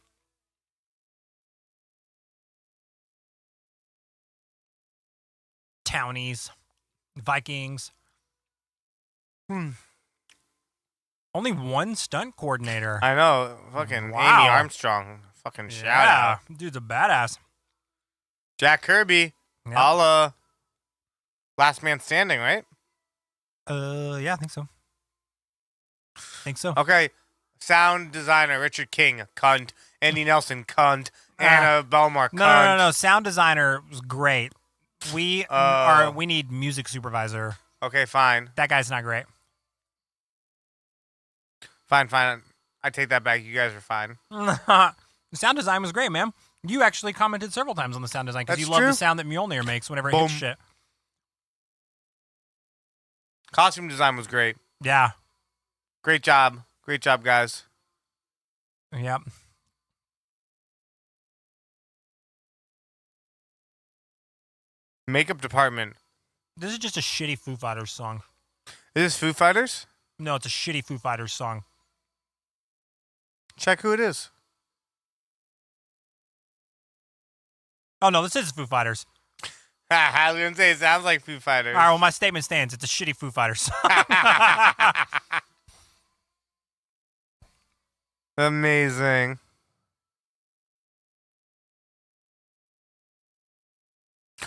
Townies. Vikings. Only one stunt coordinator. I know. Fucking Wow. Amy Armstrong. Fucking shout out. Dude's a badass. Jack Kirby. Yep. Holla. Last Man Standing, right? Yeah, I think so. Okay. Sound designer Richard King, cunt. Andy Nelson, cunt. Anna Belmar, cunt. No. Sound designer was great. We need music supervisor. Okay, fine. That guy's not great. Fine. I take that back. You guys are fine. The sound design was great, man. You actually commented several times on the sound design because you That's love true. the sound that Mjolnir makes whenever it Boom. hits shit. Costume design was great. Yeah. Great job. Great job, guys. Yep. Makeup department. This is just a shitty Foo Fighters song. Is this Foo Fighters? No, it's a shitty Foo Fighters song. Check who it is. Oh, no, this is Foo Fighters. I was going to say, it sounds like Foo Fighters. All right, well, my statement stands. It's a shitty Foo Fighters song. Amazing.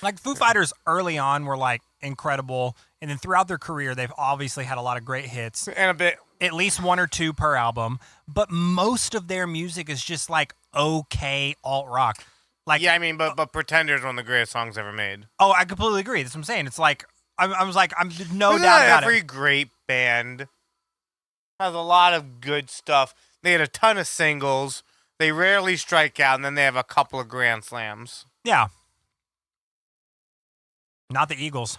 Like, Foo Fighters early on were, like, incredible. And then throughout their career, they've obviously had a lot of great hits. And a bit. At least one or two per album. But most of their music is just, like, okay alt-rock. Like, Yeah, I mean, but Pretender's one of the greatest songs ever made. Oh, I completely agree. That's what I'm saying. It's like, I was like, I'm no Isn't doubt that about every it. great band has a lot of good stuff. They had a ton of singles. They rarely strike out, and then they have a couple of grand slams. Yeah. Not the Eagles.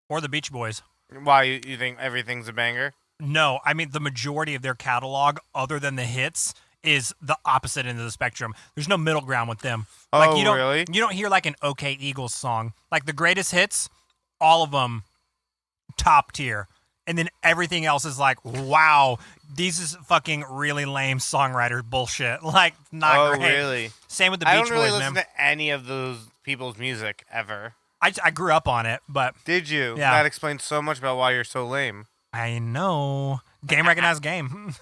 Or the Beach Boys. Why, you think everything's a banger? No, I mean, the majority of their catalog, other than the hits, is the opposite end of the spectrum. There's no middle ground with them. Like, Oh, really? You don't hear, like, an okay Eagles song. Like, the greatest hits, all of them top tier. And then everything else is like, wow, these is fucking really lame songwriter bullshit. Like, not great. Oh, really? Same with the I Beach don't really Boys, listen man. to any of those people's music ever. I grew up on it, but Did you? Yeah. That explains so much about why you're so lame. I know. Game recognized game.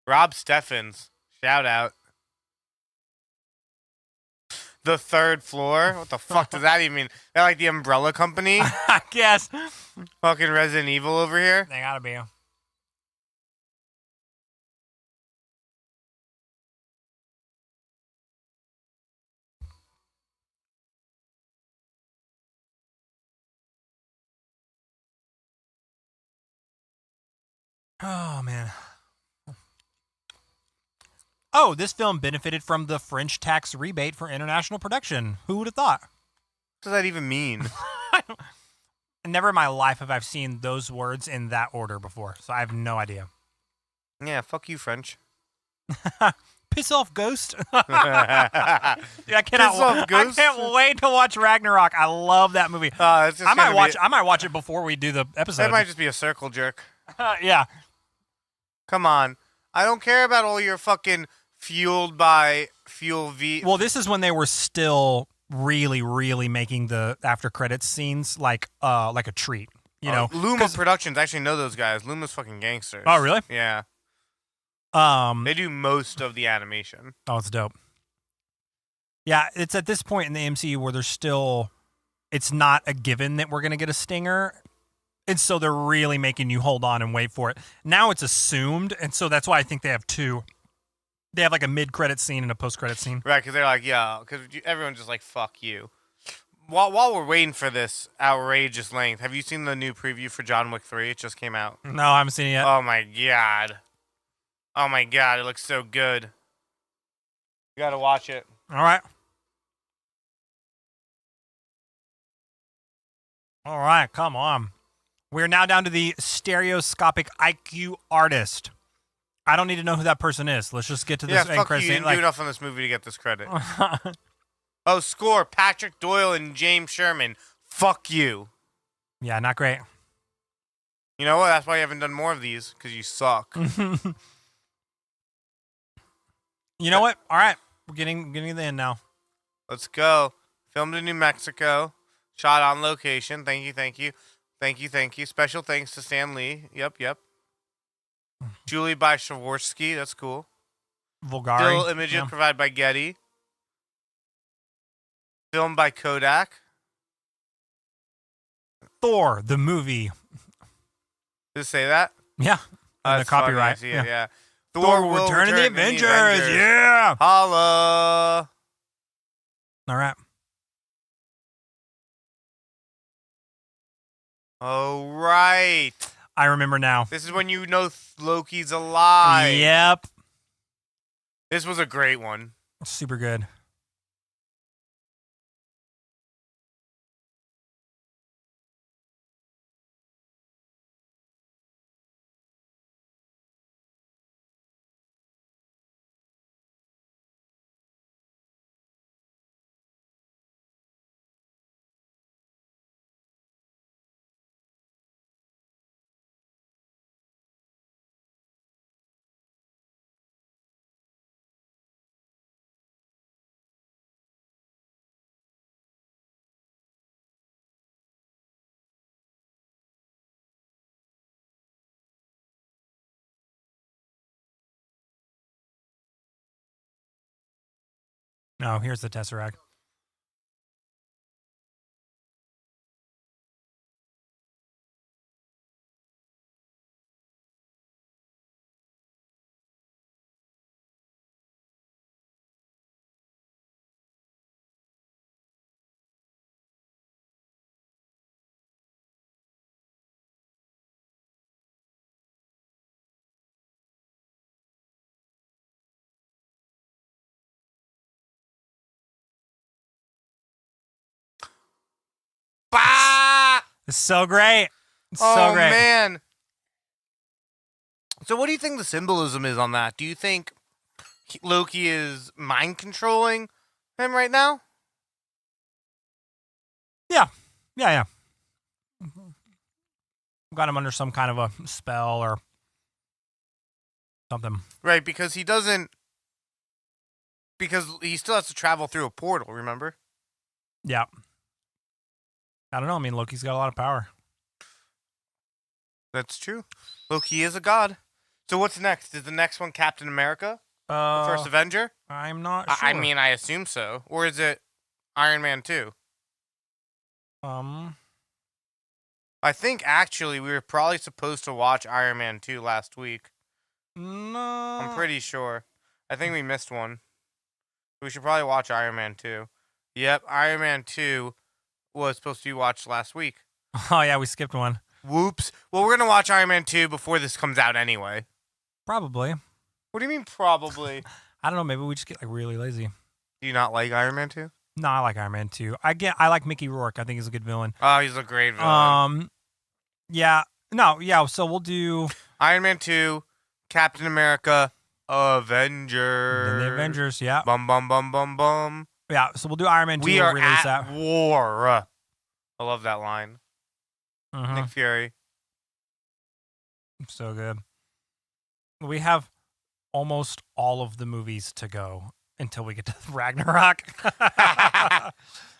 Rob Steffens. Shout out. The Third Floor? What the fuck does that even mean? They're like the umbrella company? I guess. Fucking Resident Evil over here? They gotta be. Oh, man. Oh, this film benefited from the French tax rebate for international production. Who would have thought? does that even mean? Never in my life have I seen those words in that order before, so I have no idea. Yeah, fuck you, French. Piss off, Ghost. Dude, I Piss off, Ghost? I can't wait to watch Ragnarok. I love that movie. It's just I gonna might watch it before we do the episode. That might just be a circle jerk. Yeah. Come on. I don't care about all your fucking fueled by fuel V. Well, this is when they were still really, really making the after credits scenes like a treat. You know, Luma Productions. I actually know those guys. Luma's fucking gangsters. Oh, really? Yeah. They do most of the animation. Oh, it's dope. Yeah, it's at this point in the MCU where there's still, it's not a given that we're gonna get a stinger, and so they're really making you hold on and wait for it. Now it's assumed, and so that's why I think they have two. They have like a mid-credit scene and a post-credit scene. Right, because they're like, yeah, because everyone's just like, fuck you. While we're waiting for this outrageous length, have you seen the new preview for John Wick 3? It just came out. No, I haven't seen it yet. Oh my god. Oh my god, it looks so good. You gotta watch it. All right. All right, come on. We're now down to the stereoscopic IQ artist. I don't need to know who that person is. Let's just get to this. Yeah, fuck credit you. You scene. didn't do enough on this movie to get this credit. Oh, score. Patrick Doyle and James Sherman. Fuck you. Yeah, not great. You know what? That's why you haven't done more of these, because you suck. You know what? All right. We're getting to the end now. Let's go. Filmed in New Mexico. Shot on location. Thank you, thank you. Thank you, thank you. Special thanks to Stan Lee. Yep. Julie by Shavorsky. That's cool. Vulgari. Still images provided by Getty. Filmed by Kodak. Thor, the movie. Did it say that? Yeah. The That's copyright. funny. I see it, yeah. Thor will Return of the in Avengers. Yeah. Holla. All right. Oh, right. I remember now. This is when you know Loki's alive. Yep. This was a great one. Super good. No, here's the Tesseract. Bah! It's so great. It's Oh, so great. man. So what do you think the symbolism is on that? Do you think Loki is mind controlling him right now? Yeah. Got him under some kind of a spell or something. Right, because he doesn't... Because he still has to travel through a portal, remember? Yeah. I don't know. I mean, Loki's got a lot of power. That's true. Loki is a god. So what's next? Is the next one Captain America? The first Avenger? I'm not sure. I mean, I assume so. Or is it Iron Man 2? I think actually we were probably supposed to watch Iron Man 2 last week. No. I'm pretty sure. I think we missed one. We should probably watch Iron Man 2. Yep, Iron Man 2 was supposed to be watched last week. Oh, yeah, we skipped one. Whoops. Well, we're going to watch Iron Man 2 before this comes out anyway. Probably. What do you mean, probably? I don't know. Maybe we just get like really lazy. Do you not like Iron Man 2? No, I like Iron Man 2. I like Mickey Rourke. I think he's a good villain. Oh, he's a great villain. Yeah. No, yeah. So we'll do Iron Man 2, Captain America, Avengers. then the Avengers. Yeah. Bum, bum, bum, bum, bum. Yeah. So we'll do Iron Man 2. We we'll are release at that. war. I love that line. Mhm. Nick Fury. So good. We have almost all of the movies to go until we get to Ragnarok.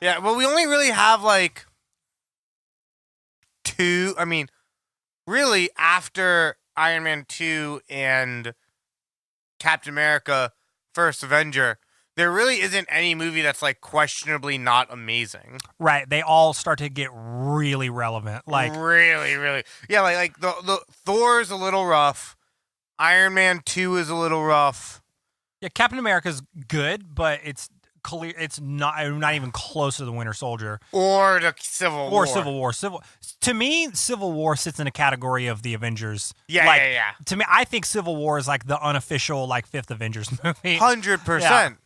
Yeah, well, we only really have like 2. I mean, really, after Iron Man 2 and Captain America First Avenger, there really isn't any movie that's like questionably not amazing. Right. They all start to get really relevant. Like really, really. Yeah, like the Thor's a little rough. Iron Man 2 is a little rough. yeah, Captain America's good, but it's clear it's not even close to the Winter Soldier Or the Civil War. or Civil War. To me, Civil War sits in a category of the Avengers. Yeah, like, yeah. To me, I think Civil War is like the unofficial like fifth Avengers movie. 100%.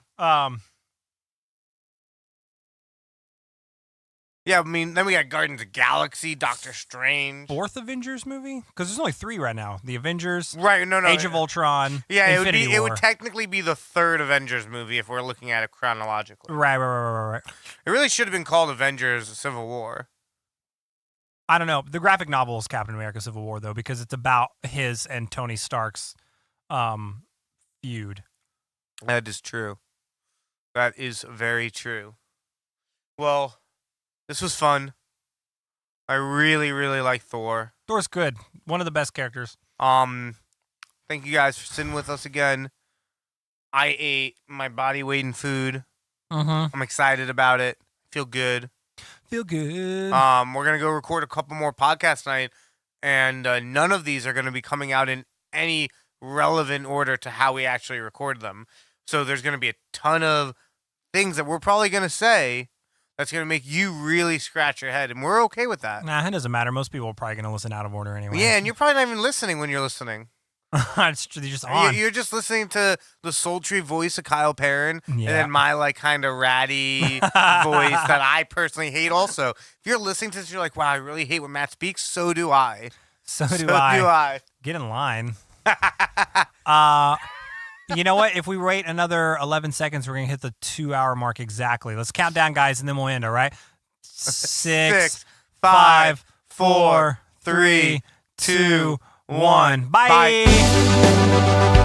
Yeah, I mean, then we got Guardians of the Galaxy, Doctor Strange. Fourth Avengers movie because there's only 3 right now: the Avengers, Right, no. Age of Ultron. Yeah, Infinity War. it would technically be the 3rd Avengers movie if we're looking at it chronologically. Right. It really should have been called Avengers Civil War. I don't know. The graphic novel is Captain America: Civil War though, because it's about his and Tony Stark's feud. That is true. That is very true. Well, this was fun. I really, really like Thor. Thor's good. One of the best characters. Thank you guys for sitting with us again. I ate my body weight in food. Mm-hmm. I'm excited about it. Feel good. Feel good. We're gonna go record a couple more podcasts tonight, and none of these are gonna be coming out in any relevant order to how we actually record them. So there's gonna be a ton of things that we're probably gonna say that's going to make you really scratch your head, and we're okay with that. Nah, it doesn't matter. Most people are probably going to listen out of order anyway. Yeah, and you're probably not even listeing when you're listening. It's just on. You're just listening to the sultry voice of Kyle Perrin, and Yeah. then my like kind of ratty voice that I personally hate also. If you're listening to this, you're like, wow, I really hate when Matt speaks. So do I. So do Do I. Get in line. You know what? If we wait another 11 seconds, we're going to hit the 2-hour mark exactly. Let's count down, guys, and then we'll end, all right? 6, 5, 4, 3, 2, 1. Bye.